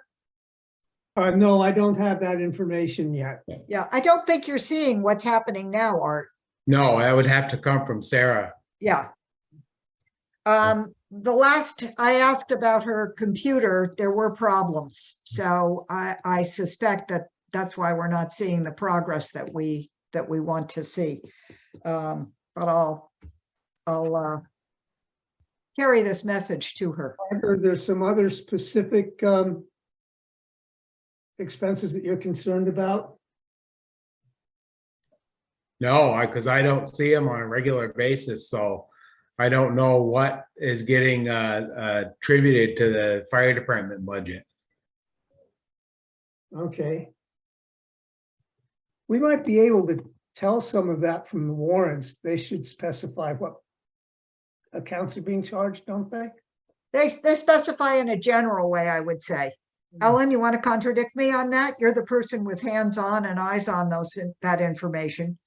No, I don't have that information yet. Yeah, I don't think you're seeing what's happening now, Art. No, that would have to come from Sarah. Yeah. The last I asked about her computer, there were problems. So I suspect that that's why we're not seeing the progress that we want to see. But I'll carry this message to her. Are there some other specific expenses that you're concerned about? No, because I don't see them on a regular basis, so I don't know what is getting attributed to the fire department budget. Okay. We might be able to tell some of that from the warrants. They should specify what accounts are being charged, don't they? They specify in a general way, I would say. Ellen, you want to contradict me on that? You're the person with hands on and eyes on that information.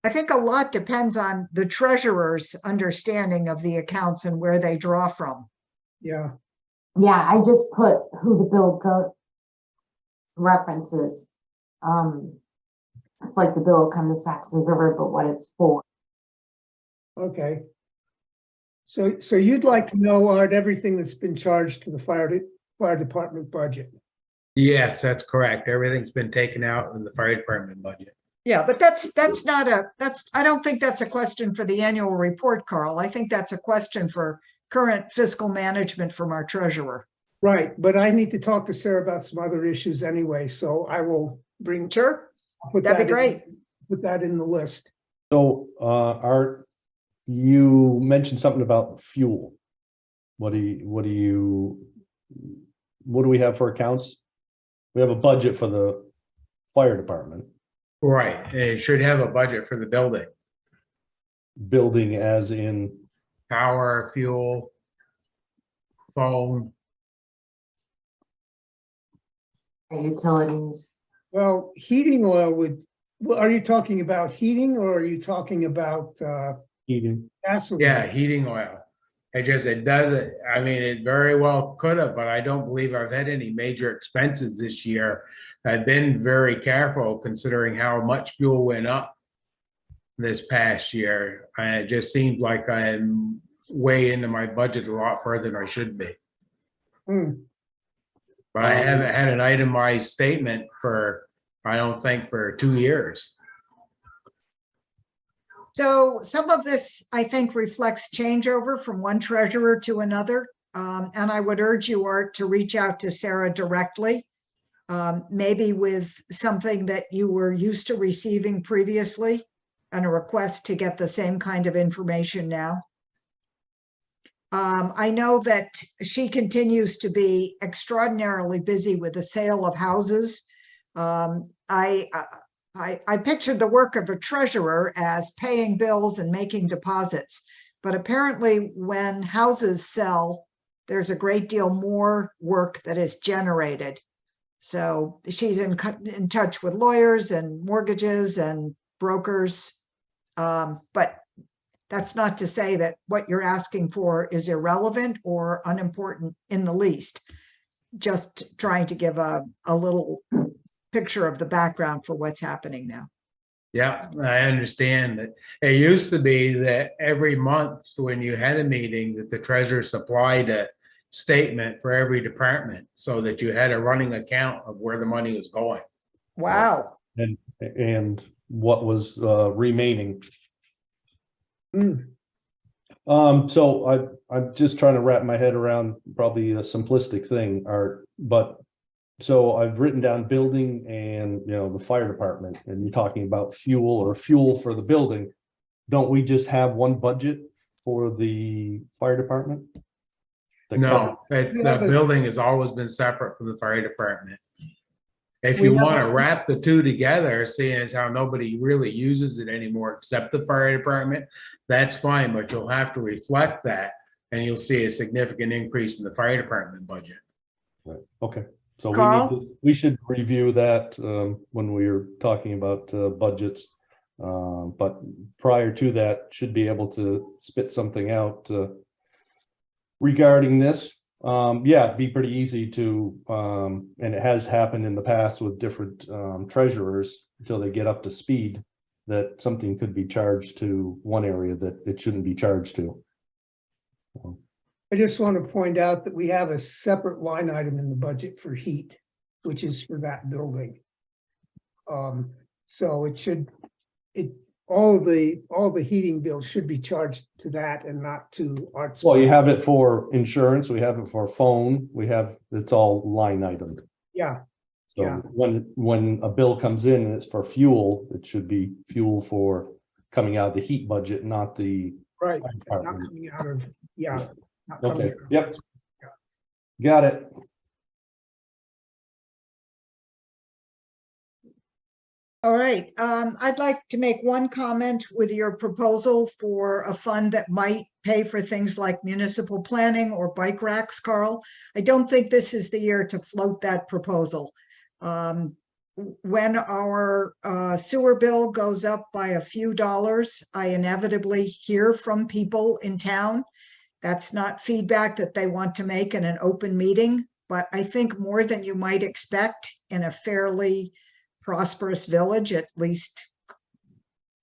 I think a lot depends on the treasurer's understanding of the accounts and where they draw from. Yeah, Yeah, I just put who the bill references. It's like the bill come to Saxon River, but what it's for. okay. So you'd like to know, Art, everything that's been charged to the fire department budget? Yes, that's correct. Everything's been taken out in the fire department budget. Yeah, but that's not a, I don't think that's a question for the annual report, Carl. I think that's a question for current fiscal management from our treasurer. Right, but I need to talk to Sarah about some other issues anyway, so I will bring. Sure, put that'd be that in- great. Put that in the list. So, Art, you mentioned something about fuel. What do we have for accounts? We have a budget for the fire department, Right, and it should have a budget for the building, building as in, power, fuel, phone. Utilities. Well, heating oil would, well, are you talking about heating or are you talking about heating. gasoline? Yeah, heating oil. It doesn't, I mean, it very well could have, but I don't believe I've had any major expenses this year. I've been very careful considering how much fuel went up this past year. It just seems like I'm way into my budget a lot further than I should be. Hmm. But I haven't had an itemized statement for, I don't think, for 2 years. So some of this, I think, reflects changeover from one treasurer to another. And I would urge you, Art, to reach out to Sarah directly, maybe with something that you were used to receiving previously and a request to get the same kind of information now. I know that she continues to be extraordinarily busy with the sale of houses. I pictured the work of a treasurer as paying bills and making deposits, but apparently when houses sell, there's a great deal more work that is generated. So she's in touch with lawyers and mortgages and brokers. But that's not to say that what you're asking for is irrelevant or unimportant in the least. Just trying to give a little picture of the background for what's happening now. Yeah, I understand that. It used to be that every month when you had a meeting that the treasurer supplied a statement for every department so that you had a running account of where the money was going. Wow. and what was remaining. Hmm. So I'm just trying to wrap my head around probably a simplistic thing, Art, but so I've written down building and, the fire department, and you're talking about fuel for the building. Don't we just have one budget for the fire department? No, the Yeah, but- building has always been separate from the fire department. If We you have want to a- wrap the two together, seeing as how nobody really uses it anymore except the fire department, that's fine, but you'll have to reflect that and you'll see a significant increase in the fire department budget. Right. Okay, so Carl? we should review that when we're talking about budgets. But prior to that, should be able to spit something out regarding this. Yeah, it'd be pretty easy to, and it has happened in the past with different treasurers until they get up to speed, that something could be charged to one area that it shouldn't be charged to. I just want to point out that we have a separate line item in the budget for heat, which is for that building. So all the heating bills should be charged to that and not to arts. Well, you have it for insurance, we have it for phone, it's all line item. Yeah, So Yeah. when a bill comes in and it's for fuel, it should be fuel for coming out of the heat budget, not the right. fire Not department. coming out of, yeah. not coming Okay, out of- yep. Got it. All right, I'd like to make one comment with your proposal for a fund that might pay for things like municipal planning or bike racks, Carl. I don't think this is the year to float that proposal. When our sewer bill goes up by a few dollars, I inevitably hear from people in town. That's not feedback that they want to make in an open meeting, but I think more than you might expect in a fairly prosperous village, at least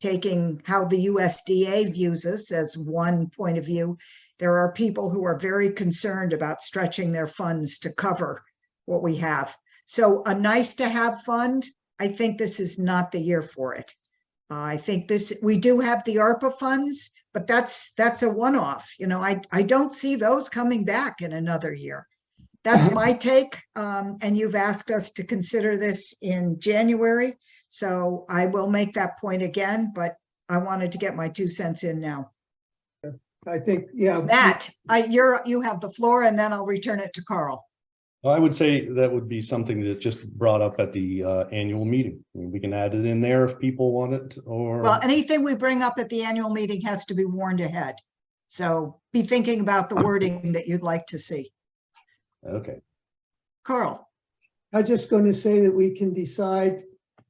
taking how the USDA views us as one point of view, there are people who are very concerned about stretching their funds to cover what we have. So a nice to have fund, I think this is not the year for it. I think we do have the ARPA funds, but that's a one-off. You know, I don't see those coming back in another year. That's my take. And you've asked us to consider this in January. So I will make that point again, but I wanted to get my 2 cents in now. I think, yeah. Matt, you have the floor and then I'll return it to Carl. I would say that would be something that just brought up at the annual meeting. I mean, we can add it in there if people want it, or. Well, anything we bring up at the annual meeting has to be warned ahead. So be thinking about the wording that you'd like to see. Okay. Carl, I'm just going to say that we can decide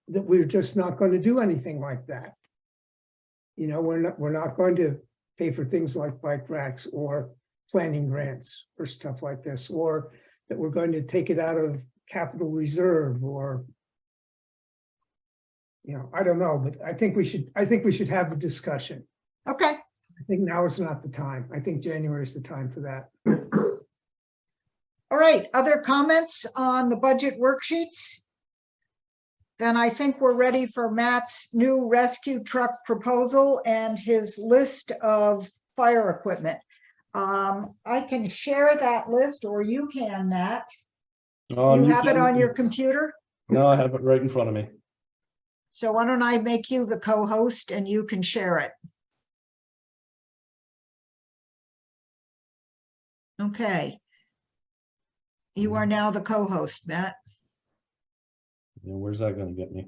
that we're just not going to do anything like that. You know, we're not going to pay for things like bike racks or planning grants or stuff like this, or that we're going to take it out of capital reserve, or, you know, I don't know, but I think we should have the discussion. okay. I think now is not the time. I think January is the time for that. All right, other comments on the budget worksheets? Then I think we're ready for Matt's new rescue truck proposal and his list of fire equipment. I can share that list, or you can, Matt. You have it on your computer? No, I have it right in front of me. So why don't I make you the co-host and you can share it? Okay. You are now the co-host, Matt. Yeah, where's that going to get me?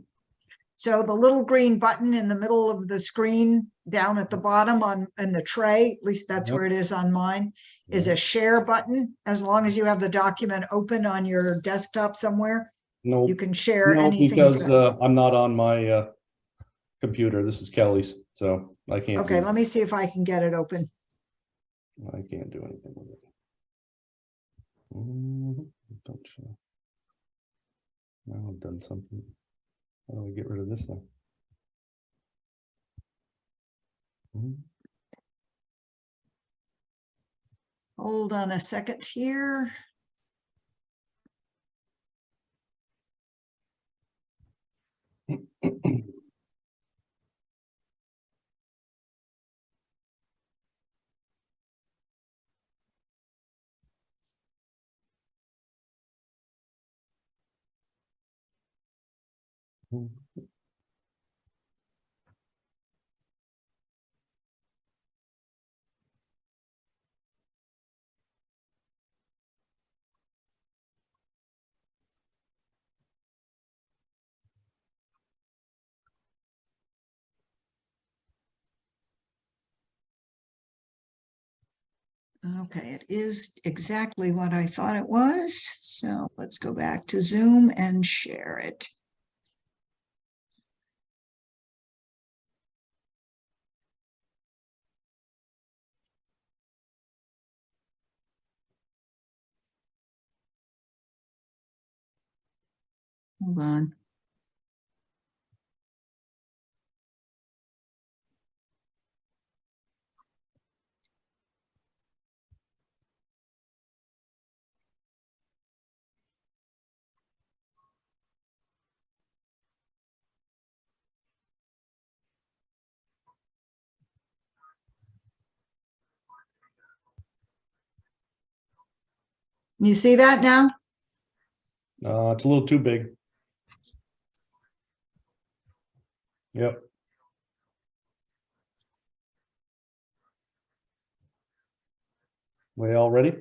So the little green button in the middle of the screen down at the bottom in the tray, at least that's Yep. where it is on mine, is a share button. As long as you have the document open on your desktop somewhere, No, you can share no, anything. because I'm not on my computer. This is Kelly's, so I can't. Okay, do, let me see if I can get it open. I can't do anything with it. Don't show. Now I've done something. How do we get rid of this thing? Hold on a second here. Okay, it is exactly what I thought it was. So let's go back to Zoom and share it. Hold on. You see that now? It's a little too big. Yep. We all ready?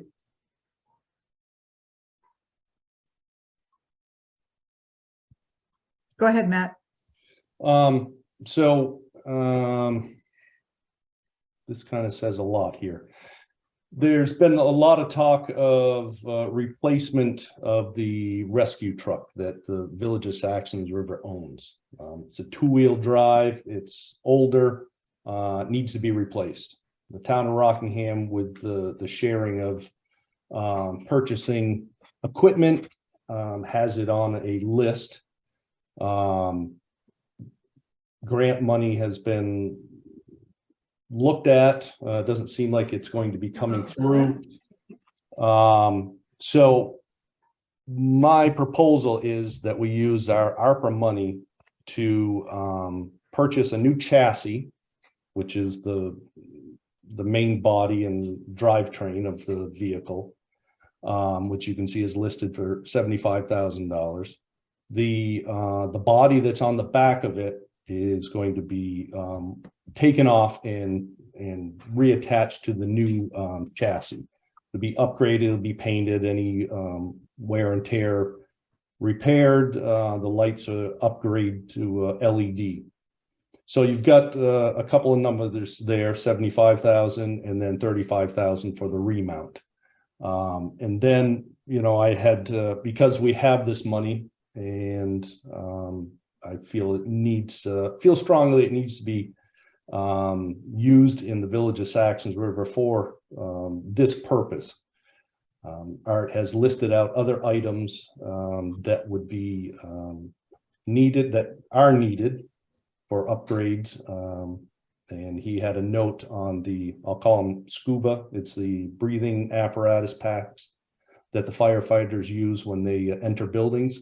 Go ahead, Matt. So this kind of says a lot here. There's been a lot of talk of replacement of the rescue truck that the Village of Saxtons River owns. It's a 2-wheel drive. It's older, needs to be replaced. The town of Rockingham, with the sharing of purchasing equipment, has it on a list. Grant money has been looked at. Doesn't seem like it's going to be coming through. So my proposal is that we use our ARPA money to purchase a new chassis, which is the main body and drivetrain of the vehicle, which you can see is listed for $75,000. The body that's on the back of it is going to be taken off and reattached to the new chassis. It'll be upgraded, it'll be painted, any wear and tear repaired. The lights are upgraded to LED. So you've got a couple of numbers there, 75,000 and then 35,000 for the remount. And then, you know, I had, because we have this money and I feel it needs, feel strongly it needs to be used in the village of Saxtons River for this purpose. Art has listed out other items that would be needed, that are needed for upgrades. And he had a note on the, I'll call them scuba. It's the breathing apparatus packs that the firefighters use when they enter buildings.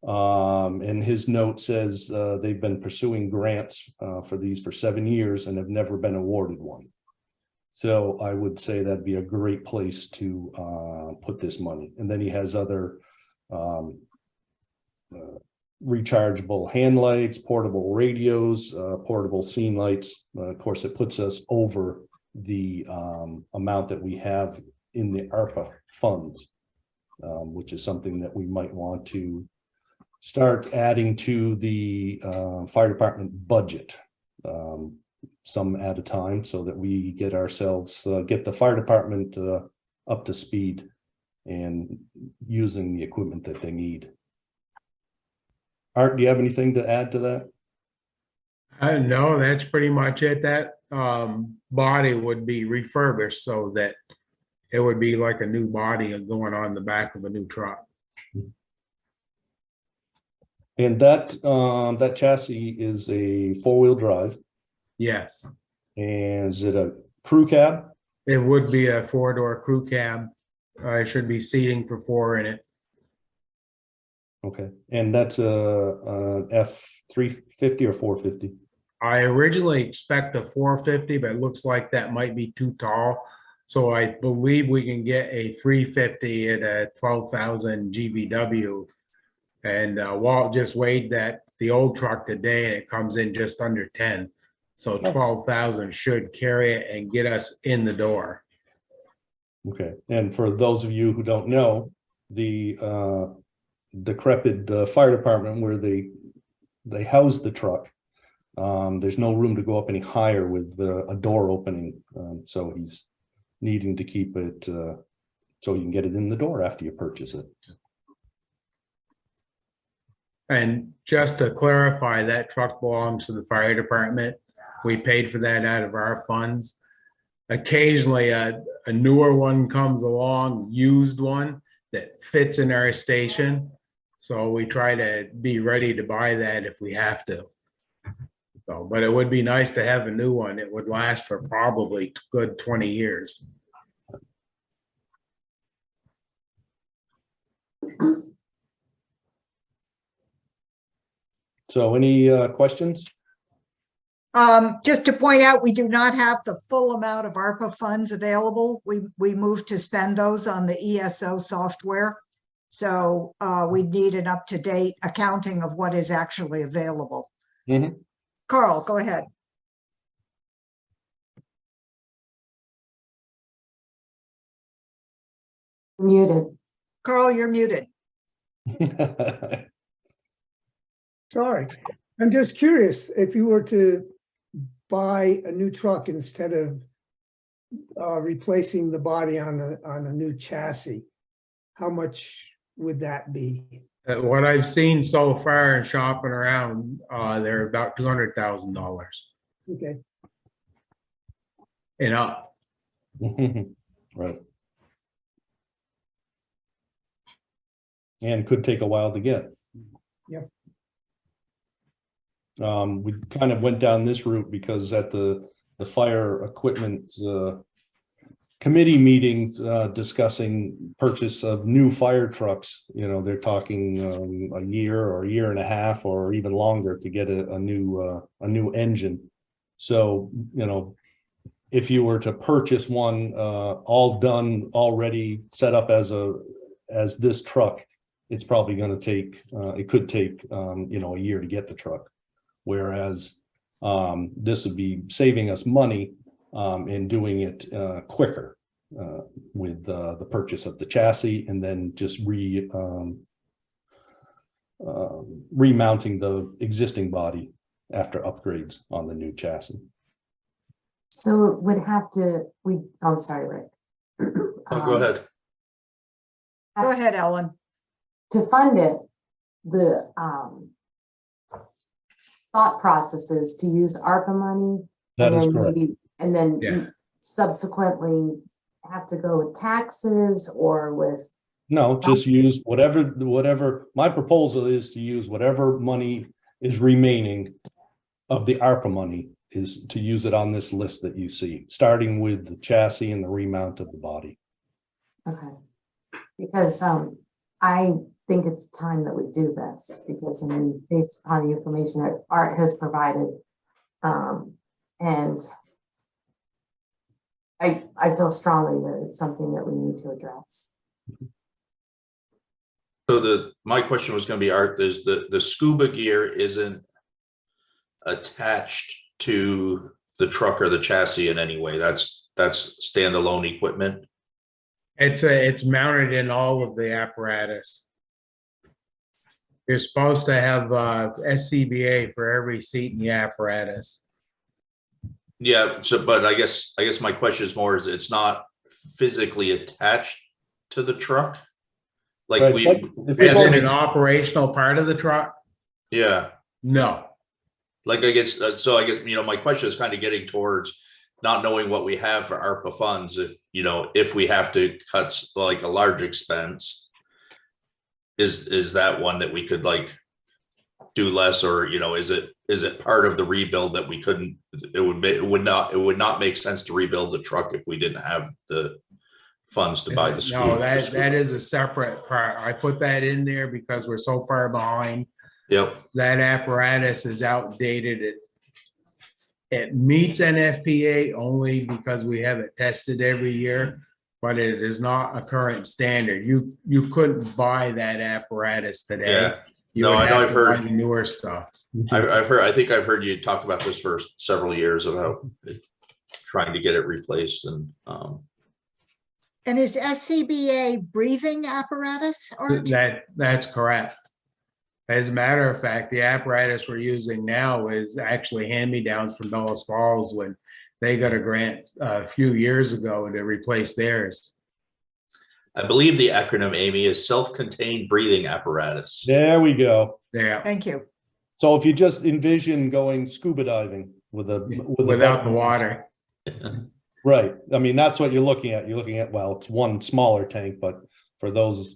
And his note says they've been pursuing grants for these for 7 years and have never been awarded one. So I would say that'd be a great place to put this money. And then he has other rechargeable hand lights, portable radios, portable scene lights. Of course, it puts us over the amount that we have in the ARPA funds, which is something that we might want to start adding to the fire department budget, some at a time, so that we get ourselves, get the fire department up to speed and using the equipment that they need. Art, do you have anything to add to that? No, that's pretty much it. That body would be refurbished so that it would be like a new body going on the back of a new truck. And that that chassis is a 4-wheel drive. Yes, And is it a crew cab? it would be a 4-door crew cab. It should be seating for 4 in it. Okay, and that's a F-350 or 450? I originally expect a 450, but it looks like that might be too tall. So I believe we can get a 350 at a 12,000 GVW. And Walt just weighed the old truck today and it comes in just under 10. So 12,000 should carry it and get us in the door. Okay, and for those of you who don't know, the decrepit fire department where they house the truck, there's no room to go up any higher with a door opening, so he's needing to keep it so you can get it in the door after you purchase it. And just to clarify, that truck belongs to the fire department. We paid for that out of our funds. Occasionally a newer one comes along, used one that fits in our station. So we try to be ready to buy that if we have to. So, but it would be nice to have a new one. It would last for probably a good 20 years. So any questions? Just to point out, we do not have the full amount of ARPA funds available. We moved to spend those on the ESO software. So we need an up-to-date accounting of what is actually available. Mm-hmm. Carl, go ahead. Muted. Carl, you're muted. Sorry, I'm just curious, if you were to buy a new truck instead of replacing the body on a new chassis, how much would that be? What I've seen so far and shopping around, they're about $200,000 Okay, and up. Right. And could take a while to get. Yep. We kind of went down this route because at the fire equipment committee meetings discussing purchase of new fire trucks. You know, they're talking a year or a year and a half or even longer to get a new engine. So, you know, if you were to purchase one all done, already set up as this truck, it's probably going to take, it could take, you know, a year to get the truck. Whereas this would be saving us money in doing it quicker with the purchase of the chassis and then just remounting the existing body after upgrades on the new chassis. So it would have to, I'm sorry, Rick. Oh, go ahead. Go ahead, Ellen. To fund it, the thought process is to use ARPA money. That and is then correct. And then Yeah. subsequently have to go with taxes or with, No, just use whatever, my proposal is to use whatever money is remaining of the ARPA money is to use it on this list that you see, starting with the chassis and the remount of the body. okay. Because I think it's time that we do this because I mean, based upon the information that Art has provided, and I feel strongly that it's something that we need to address. So my question was going to be, Art, is the scuba gear isn't attached to the truck or the chassis in any way. That's standalone equipment. It's mounted in all of the apparatus. You're supposed to have SCBA for every seat in the apparatus. Yeah. So, but I guess my question is more, is it's not physically attached to the truck? Like Right, we but have if Is it somebody- an operational part of the truck? yeah. No. Like, I guess, so I guess, you know, my question is kind of getting towards not knowing what we have for ARPA funds. If, you know, if we have to cut like a large expense, is that one that we could like do less, or, you know, is it part of the rebuild that we couldn't, it would not make sense to rebuild the truck if we didn't have the funds to buy the No, that scuba. is a separate part. I put that in there because we're so far behind. Yep. That apparatus is outdated. It meets NFPA only because we have it tested every year, but it is not a current standard. You couldn't buy that apparatus today. Yeah. You No, would I know, have I've to heard- buy the newer stuff. I think I've heard you talk about this for several years about trying to get it replaced, and And is SCBA breathing apparatus, Art? That's correct. As a matter of fact, the apparatus we're using now is actually hand-me-downs from Dulles Falls when they got a grant a few years ago to replace theirs. I believe the acronym, Amy, is self-contained breathing apparatus. There we go. Yeah, Thank you. So if you just envision going scuba diving with a without the bed- water. Right. I mean, that's what you're looking at. You're looking at, well, it's one smaller tank, but for those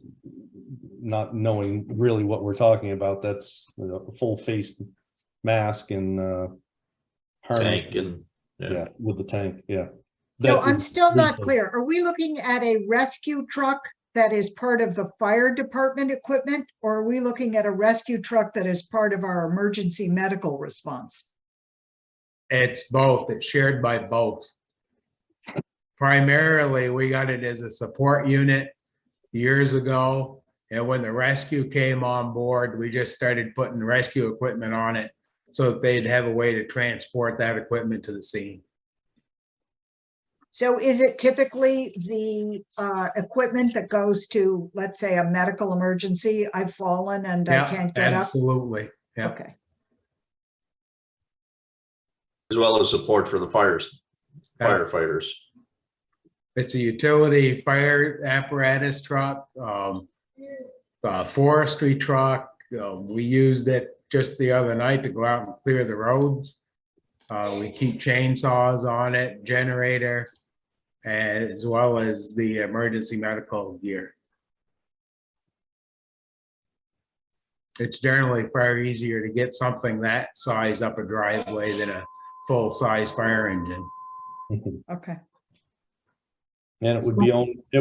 not knowing really what we're talking about, that's a full face mask and harness. Tank and Yeah, with the tank, yeah. So That I'm is still not really- clear. Are we looking at a rescue truck that is part of the fire department equipment? Or are we looking at a rescue truck that is part of our emergency medical response? It's both. It's shared by both. Primarily, we got it as a support unit years ago. And when the rescue came on board, we just started putting rescue equipment on it so that they'd have a way to transport that equipment to the scene. So is it typically the equipment that goes to, let's say, a medical emergency? I've fallen and I Yeah, can't get up? absolutely. Yeah. Okay, as well as support for the firefighters. It's a utility fire apparatus truck, a forestry truck. We used it just the other night to go out and clear the roads. We keep chainsaws on it, generator, as well as the emergency medical gear. It's generally far easier to get something that size up a driveway than a full-size fire engine. okay. And it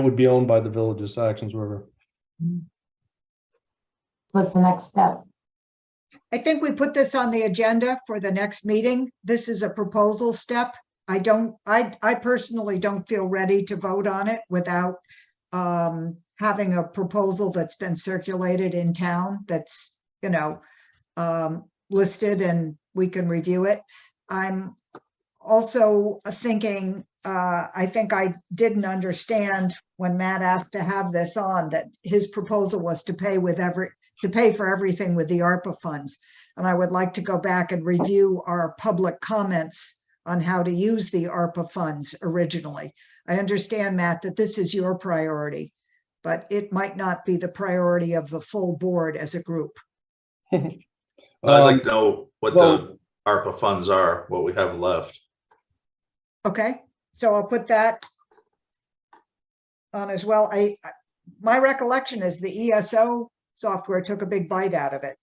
would be owned by the village of Saxons River. What's the next step? I think we put this on the agenda for the next meeting. This is a proposal step. I personally don't feel ready to vote on it without having a proposal that's been circulated in town that's, listed and we can review it. I'm also thinking, I think I didn't understand when Matt asked to have this on, that his proposal was to pay for everything with the ARPA funds. And I would like to go back and review our public comments on how to use the ARPA funds originally. I understand, Matt, that this is your priority, but it might not be the priority of the full board as a group. I'd like to know what the ARPA funds are, what we have left. Okay, so I'll put that on as well. My recollection is the ESO software took a big bite out of it.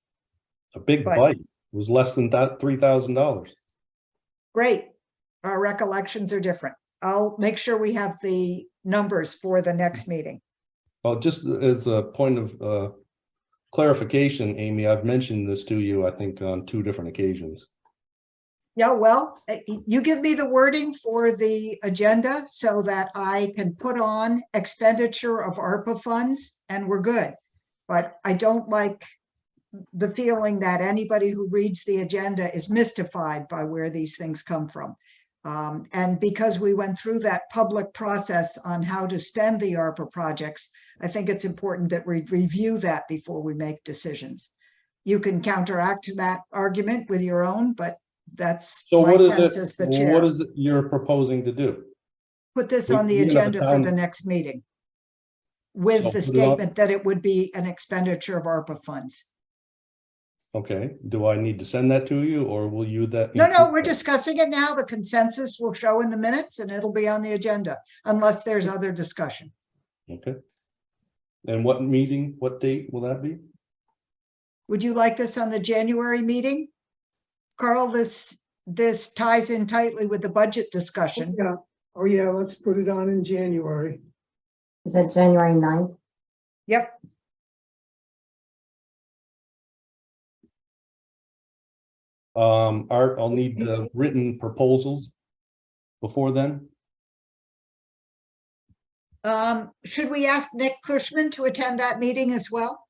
A big But- bite. It was less than that $3,000. Great. Our recollections are different. I'll make sure we have the numbers for the next meeting. Well, just as a point of clarification, Amy, I've mentioned this to you, I think, on 2 different occasions. Yeah, well, you give me the wording for the agenda so that I can put on expenditure of ARPA funds and we're good. But I don't like the feeling that anybody who reads the agenda is mystified by where these things come from. And because we went through that public process on how to spend the ARPA projects, I think it's important that we review that before we make decisions. You can counteract that argument with your own, but that's So my what is sense it? as the What chair. is it you're proposing to do? Put this we- on the we have a agenda for town- the next meeting So with the put it on- statement that it would be an expenditure of ARPA funds. Okay, do I need to send that to you or will you that? No, we're discussing it now. The consensus will show in the minutes and it'll be on the agenda unless there's other discussion. Okay. And what meeting, what date will that be? Would you like this on the January meeting? Carl, this ties in tightly with the budget discussion. Yeah, oh yeah, let's put it on in January. Is that January 9th? Yep, Art, I'll need written proposals before then. should we ask Nick Cushman to attend that meeting as well?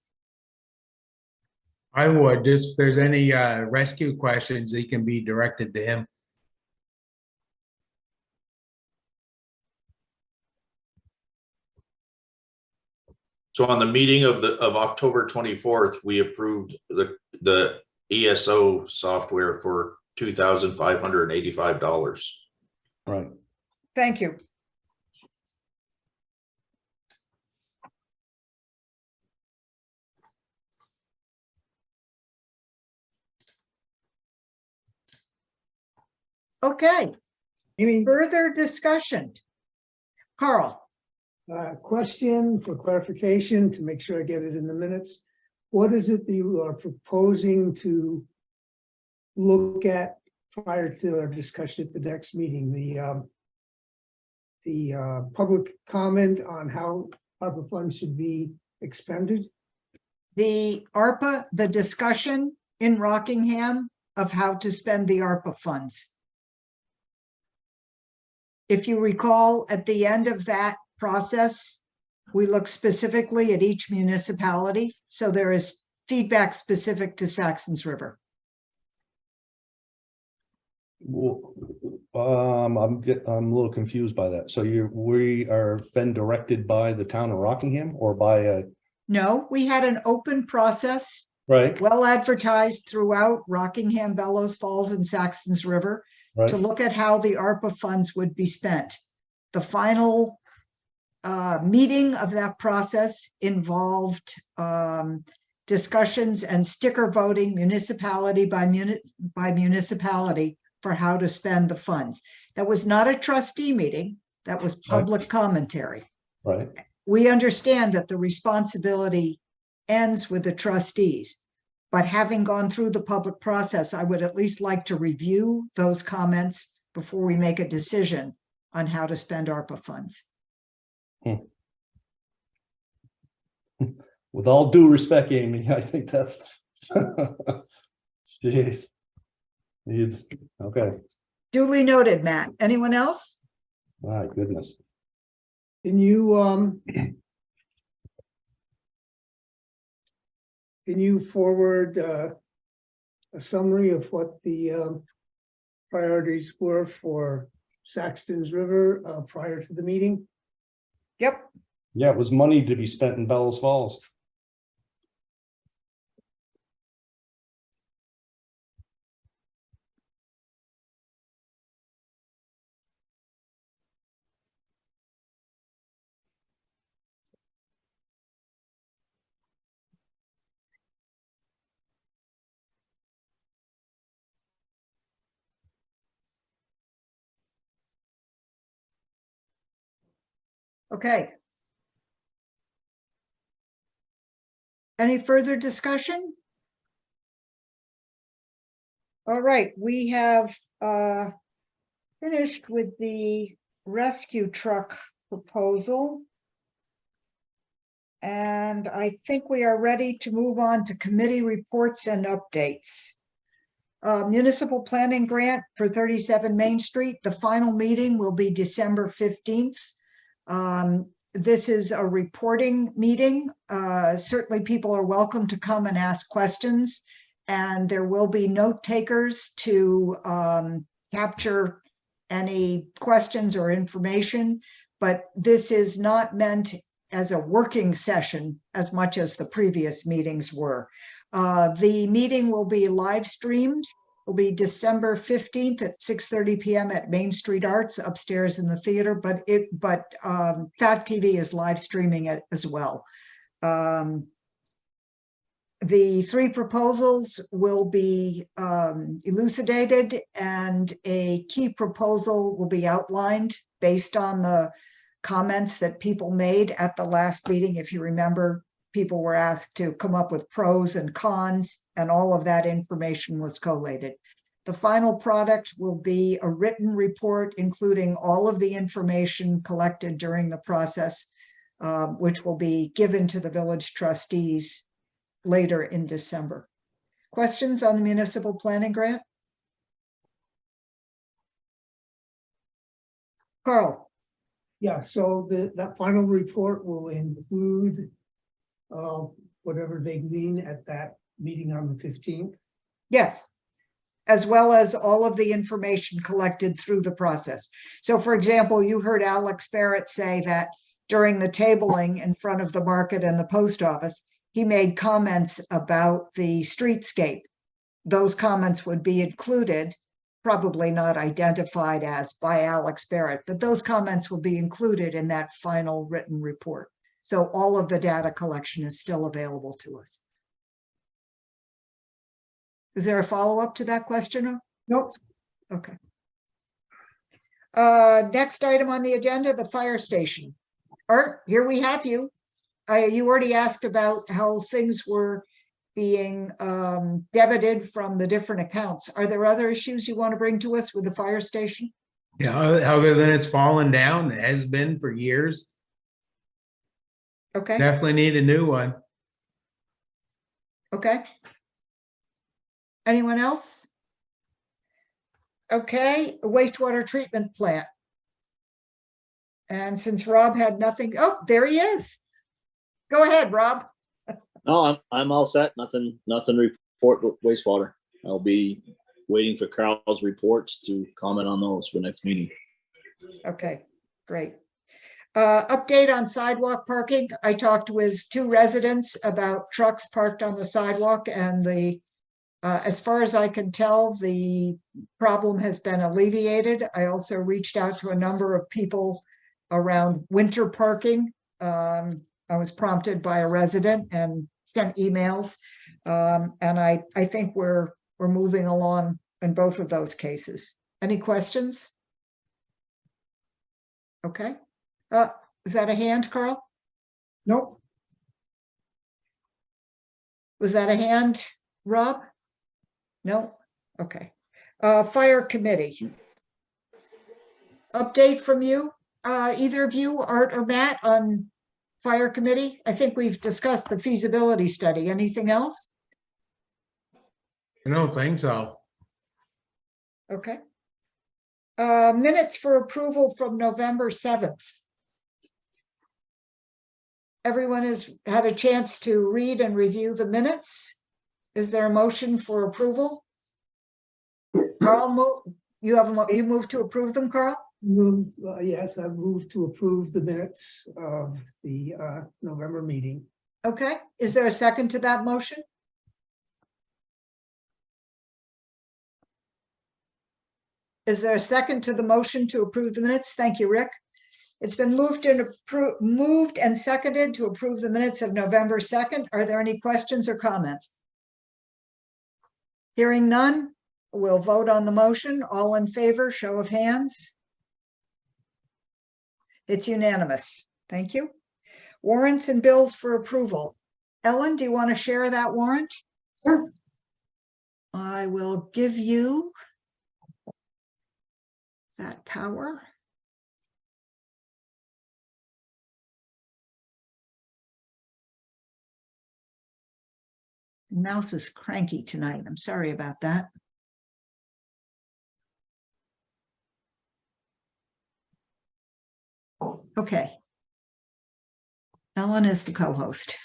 I would, just if there's any rescue questions, they can be directed to him. So on the meeting of October 24th, we approved the ESO software for $2,585. Right. Thank you. Okay, Amy, further discussion. Carl, question for clarification to make sure I get it in the minutes. What is it that you are proposing to look at prior to our discussion at the next meeting? The public comment on how ARPA funds should be expended? the discussion in Rockingham of how to spend the ARPA funds. If you recall, at the end of that process, we look specifically at each municipality. So there is feedback specific to Saxtons River. Well, I'm a little confused by that. So we are been directed by the town of Rockingham or by a, No, we had an open process, right? well advertised throughout Rockingham, Bellows Falls, and Saxtons River Right. to look at how the ARPA funds would be spent. The final meeting of that process involved discussions and sticker voting municipality by municipality for how to spend the funds. That was not a trustee meeting. That was public commentary. Right. We understand that the responsibility ends with the trustees. But having gone through the public process, I would at least like to review those comments before we make a decision on how to spend ARPA funds. With all due respect, Amy, I think that's. Jeez. Okay, Duly noted, Matt. Anyone else? my goodness. Can you forward a summary of what the priorities were for Saxtons River prior to the meeting? Yep. Yeah, it was money to be spent in Bellows Falls. Okay. Any further discussion? All right, we have finished with the rescue truck proposal. And I think we are ready to move on to committee reports and updates. Municipal planning grant for 37 Main Street. The final meeting will be December 15th. This is a reporting meeting. Certainly people are welcome to come and ask questions, and there will be note takers to capture any questions or information, but this is not meant as a working session as much as the previous meetings were. The meeting will be live streamed. It will be December 15th at 6:30 p.m. at Main Street Arts upstairs in the theater, but Fact TV is live streaming it as well. The three proposals will be elucidated, and a key proposal will be outlined based on the comments that people made at the last meeting. If you remember, people were asked to come up with pros and cons, and all of that information was collated. The final product will be a written report, including all of the information collected during the process, which will be given to the village trustees later in December. Questions on the municipal planning grant? Carl? Yeah, so that final report will include whatever they glean at that meeting on the 15th. Yes, as well as all of the information collected through the process. So for example, you heard Alex Barrett say that during the tabling in front of the market and the post office, he made comments about the streetscape. Those comments would be included, probably not identified as by Alex Barrett, but those comments will be included in that final written report. So all of the data collection is still available to us. Is there a follow-up to that question? Nope. Okay. Next item on the agenda, the fire station. Art, here we have you. You already asked about how things were being debited from the different accounts. Are there other issues you want to bring to us with the fire station? Yeah, other than it's fallen down, it has been for years. Okay, Definitely need a new one. okay. Anyone else? Okay, wastewater treatment plant. And since Rob had nothing, oh, there he is. Go ahead, Rob. No, I'm all set. Nothing report with wastewater. I'll be waiting for Carl's reports to comment on those for next meeting. Okay, great. Update on sidewalk parking. I talked with two residents about trucks parked on the sidewalk, and as far as I can tell, the problem has been alleviated. I also reached out to a number of people around winter parking. I was prompted by a resident and sent emails. And I think we're moving along in both of those cases. Any questions? Okay. Is that a hand, Carl? Nope. Was that a hand, Rob? No? Okay. Fire committee. Update from you? either of you, Art or Matt, on fire committee? I think we've discussed the feasibility study. Anything else? I don't think so. Okay. Minutes for approval from November 7th. Everyone has had a chance to read and review the minutes. Is there a motion for approval? Carl, you move to approve them, Carl? Yes, I move to approve the minutes of the November meeting. Okay, is there a second to that motion? Is there a second to the motion to approve the minutes? Thank you, Rick. It's been moved and seconded to approve the minutes of November 2nd. Are there any questions or comments? Hearing none, we'll vote on the motion. All in favor, show of hands. It's unanimous. Thank you. Warrants and bills for approval. Ellen, do you want to share that warrant? Sure. I will give you that power. Mouse is cranky tonight. I'm sorry about that. Okay. Ellen is the co-host.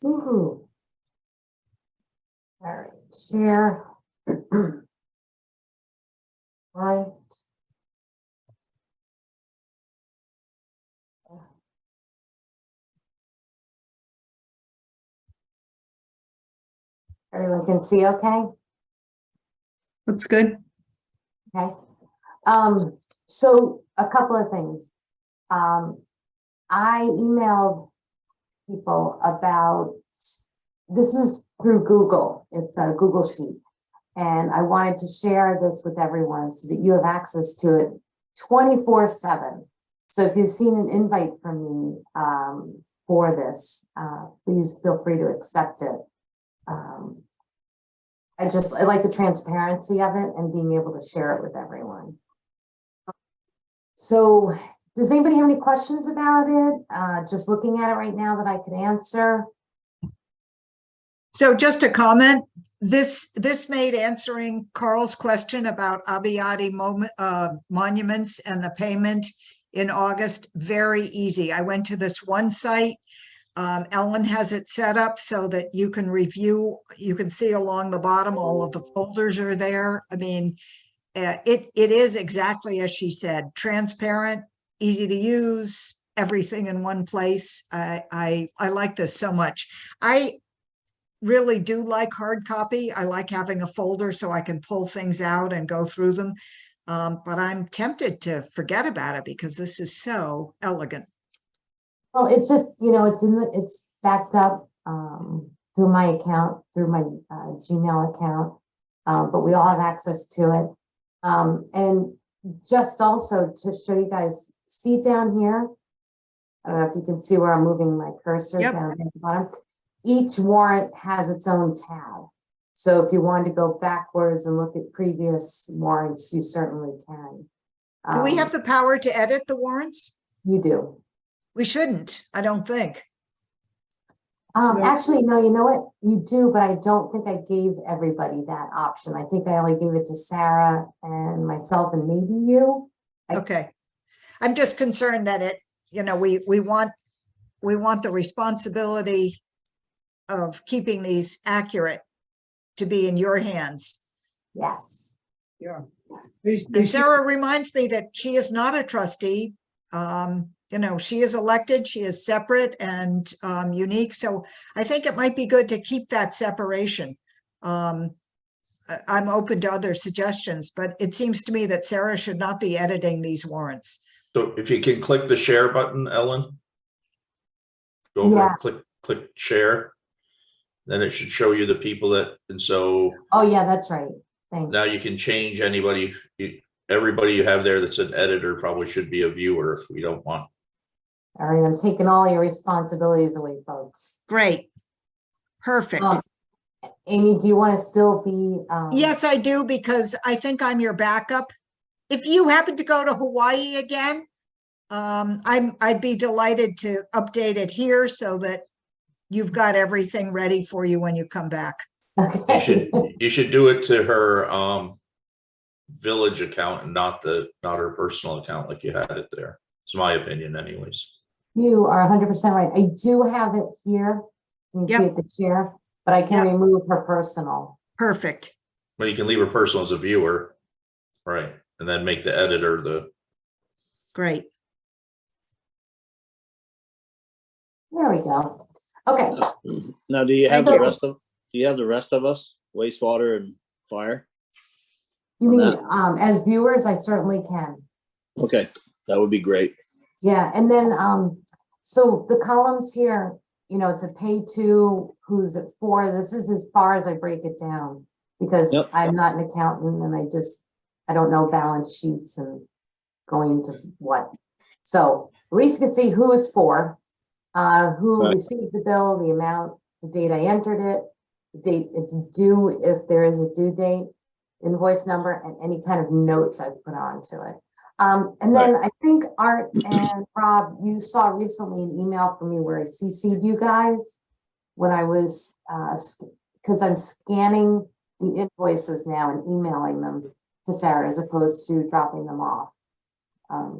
Woohoo. All right, share. Right. Everyone can see okay? Looks good. Okay. So a couple of things. I emailed people about, this is through Google. It's a Google Sheet. And I wanted to share this with everyone so that you have access to it 24/7. So if you've seen an invite from me for this, please feel free to accept it. I like the transparency of it and being able to share it with everyone. So does anybody have any questions about it? Just looking at it right now that I could answer. So just a comment, this made answering Carl's question about Abiyati monuments and the payment in August very easy. I went to this one site. Ellen has it set up so that you can review, you can see along the bottom, all of the folders are there. I mean, it is exactly as she said, transparent, easy to use, everything in one place. I like this so much. I really do like hard copy. I like having a folder so I can pull things out and go through them. But I'm tempted to forget about it because this is so elegant. Well, it's just, it's backed up through my account, through my Gmail account, but we all have access to it. And just also to show you guys, see down here, I don't know if you can see where I'm moving my cursor Yep. down at the bottom. Each warrant has its own tab. So if you wanted to go backwards and look at previous warrants, you certainly can. Do we have the power to edit the warrants? You do. We shouldn't, I don't think. Actually, no, you know what? You do, but I don't think I gave everybody that option. I think I only gave it to Sarah and myself and maybe you. Okay. I'm just concerned that we want the responsibility of keeping these accurate to be in your hands. Yes. Yeah. And Sarah reminds me that she is not a trustee. She is elected, she is separate and unique. So I think it might be good to keep that separation. I'm open to other suggestions, but it seems to me that Sarah should not be editing these warrants. So if you can click the share button, Ellen. Go over and click share. Then it should show you the people and so. Oh yeah, that's right. Thanks. Now you can change anybody, everybody you have there that's an editor probably should be a viewer if we don't want. All right, I'm taking all your responsibilities away, folks. Great. Perfect. Amy, do you want to still be? Yes, I do, because I think I'm your backup. If you happen to go to Hawaii again, I'd be delighted to update it here so that you've got everything ready for you when you come back. Okay. You should do it to her village account and not her personal account like you had it there. It's my opinion anyways. You are 100% right. I do have it here. You see Yep. it, the chair, but I can Yep. remove her personal. Perfect. Well, you can leave her personal as a viewer, right? And then make the editor the, Great. There we go. Okay. Now, do you have Thank the you. rest of, do you have the rest of us, wastewater and fire? You On mean, that? as viewers, I certainly can. Okay, that would be great. Yeah, and then, so the columns here, you know, it's a pay to, who's it for, this is as far as I break it down. Because Yep. I'm not an accountant and I don't know balance sheets and going into what. So at least you can see who it's for, who Right. received the bill, the amount, the date I entered it, the date it's due, if there is a due date, invoice number, and any kind of notes I've put onto it. And then I think Art and Rob, you saw recently an email from me where I CC'd you guys when I was, because I'm scanning the invoices now and emailing them to Sarah as opposed to dropping them off.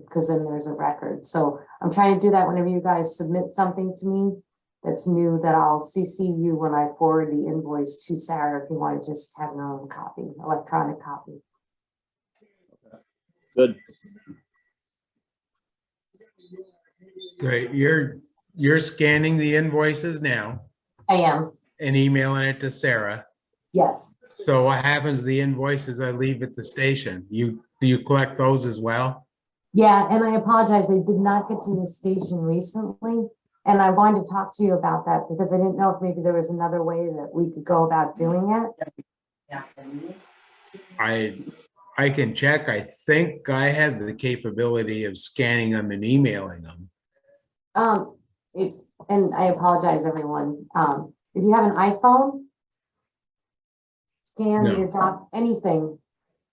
Because then there's a record. So I'm trying to do that whenever you guys submit something to me that's new, that I'll CC you when I forward the invoice to Sarah if you want to just have your own copy, electronic copy. Good. Great. You're scanning the invoices now I am, and emailing it to Sarah. yes. So what happens to the invoices I leave at the station? Do you collect those as well? Yeah, and I apologize, I did not get to the station recently. And I wanted to talk to you about that because I didn't know if maybe there was another way that we could go about doing it. I can check. I think I have the capability of scanning them and emailing them. And I apologize, everyone. If you have an iPhone, scan No. your anything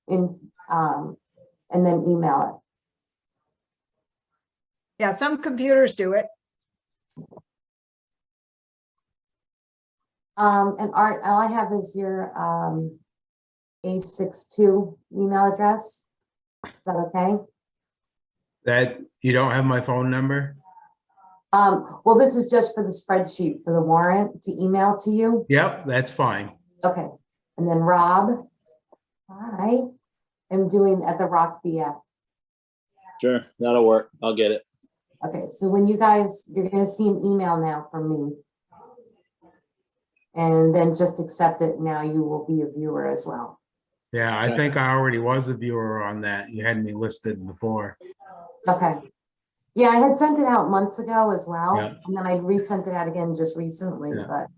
in, and then email Yeah, some computers do it. it. And Art, all I have is your, A62 email address. Is that okay? That, you don't have my phone number? Well, this is just for the spreadsheet for the warrant to email to you. Yep, that's fine. Okay. And then Rob, I am doing at the Rock BF. Sure, that'll work. I'll get it. Okay, so when you're gonna see an email now from me. And then just accept it. Now you will be a viewer as well. Yeah, I Okay. think I already was a viewer on that. You had me listed before. Okay. Yeah, I had sent it out months ago as well. Yeah. And then I resent it out again just recently, Yeah. but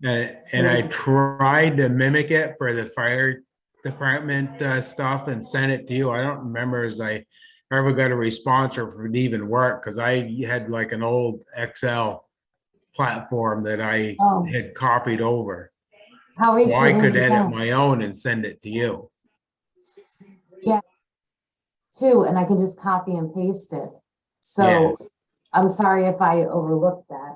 And I tried to mimic it for the fire department stuff and sent it to you. I don't remember as I ever got a response or if it even worked, because I had like an old Excel platform that I Oh. had copied over. how So I recently could was edit that? my own and send it to you. Too, and I can just copy and paste it. So Yeah. I'm sorry if I overlooked that.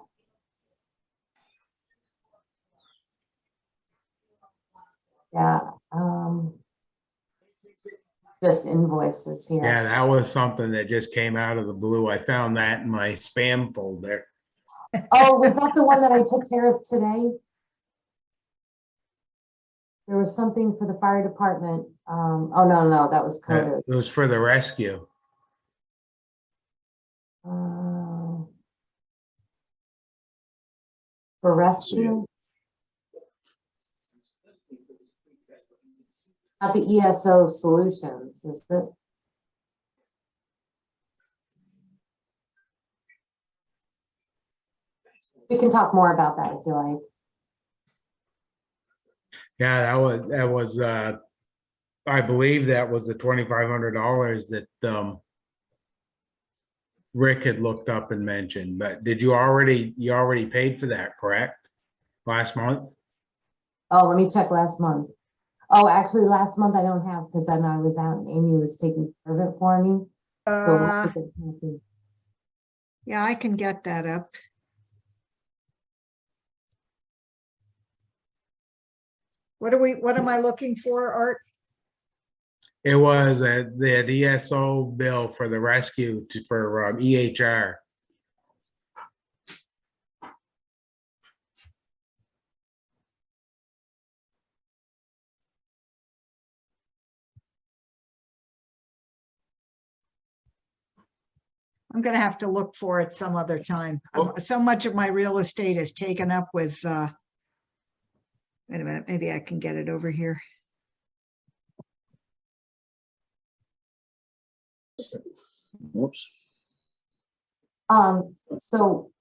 Yeah, just invoices here. Yeah, that was something that just came out of the blue. I found that in my spam folder. Oh, was that the one that I took care of today? There was something for the fire department. Oh, no, that was It coded. was for the rescue. For rescue? Not the ESO solutions, is it? We can talk more about that if you like. Yeah, that was I believe that was the $2,500 that Rick had looked up and mentioned, but did you already paid for that, correct? Last month? Oh, let me check last month. Oh, actually, last month I don't have, because then I was out and Amy was taking care of it for me. So let me get a copy. Yeah, I can get that up. What am I looking for, Art? It was the ESO bill for the rescue for EHR. I'm gonna have to look for it some other time. Oh. So much of my real estate is taken up with, wait a minute, maybe I can get it over here. Whoops. So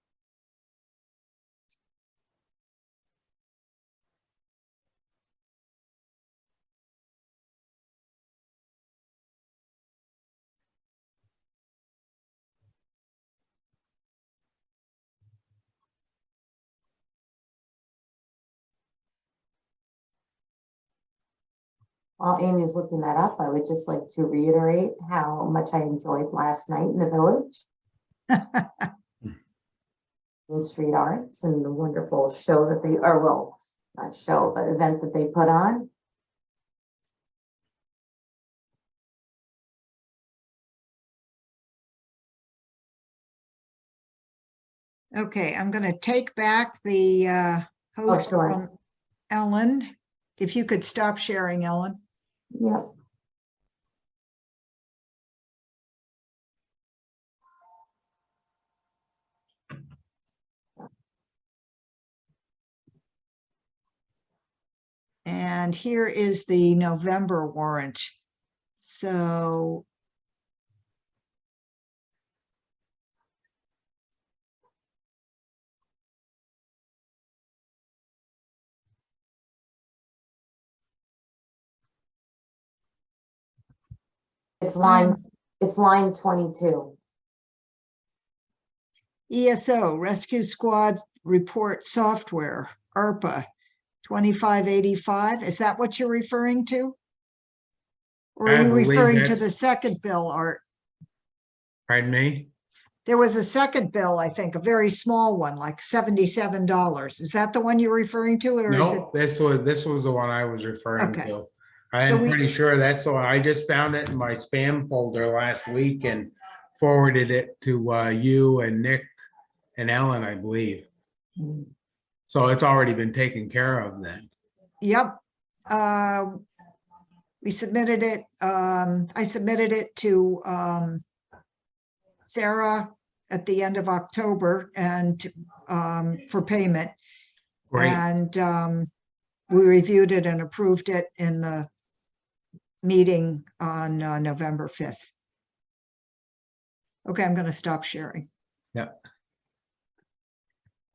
while Amy's looking that up, I would just like to reiterate how much I enjoyed last night in the village. Main Street Arts and the wonderful show that they, or well, not show, but event that they put on. Okay, I'm gonna take back the host sure. from Ellen. If you could stop sharing, Ellen. Yep. And here is the November warrant. So It's I'm line 22. ESO Rescue Squad Report Software, ARPA, 2585. Is that what you're referring to? Or are I you believe referring to that's- the second bill, Art? Pardon me? There was a second bill, I think, a very small one, like $77. Is that the one you're referring to, or is it? No, this was the one I was referring Okay. to. So I'm we- pretty sure that's the one. I just found it in my spam folder last week and forwarded it to you and Nick and Ellen, I believe. So it's already been taken care of then. Yep. We submitted it, I submitted it to Sarah at the end of October and for payment. Great. And we reviewed it and approved it in the meeting on November 5th. Okay, I'm going to stop sharing. Yeah.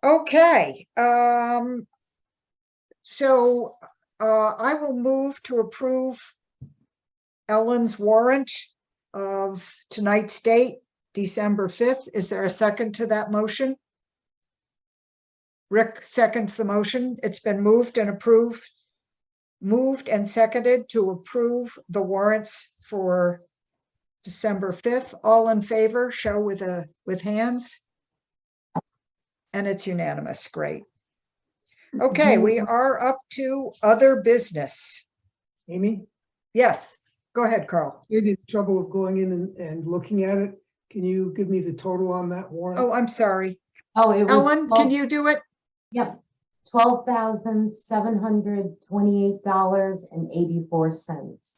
Okay, so I will move to approve Ellen's warrant of tonight's date, December 5th. Is there a second to that motion? Rick seconds the motion. It's been moved and approved, moved and seconded to approve the warrants for December 5th. All in favor, show with hands. And it's unanimous. Great. Okay, we are up to other business. Amy, Yes, go ahead, Carl. you had the trouble of going in and looking at it. Can you give me the total on that warrant? Oh, I'm sorry. Oh, it was. Ellen, can you do it? Yep, $12,728.84.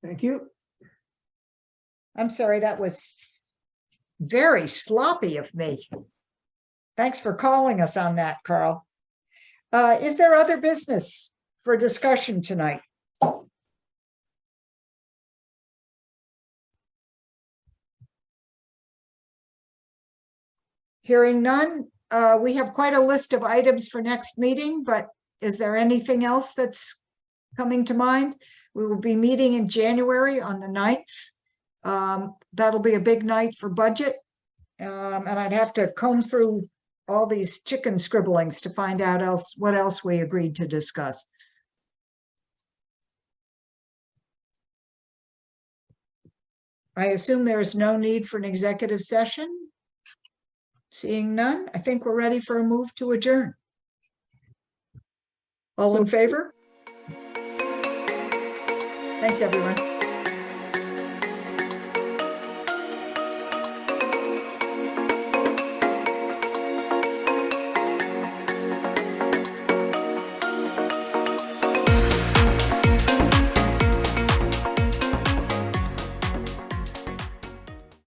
Thank you. I'm sorry, that was very sloppy of me. Thanks for calling us on that, Carl. Is there other business for discussion tonight? Hearing none, we have quite a list of items for next meeting, but is there anything else that's coming to mind? We will be meeting in January on the 9th. That'll be a big night for budget. And I'd have to comb through all these chicken scribblings to find out what else we agreed to discuss. I assume there is no need for an executive session? Seeing none, I think we're ready for a move to adjourn. All in favor? Thanks, everyone.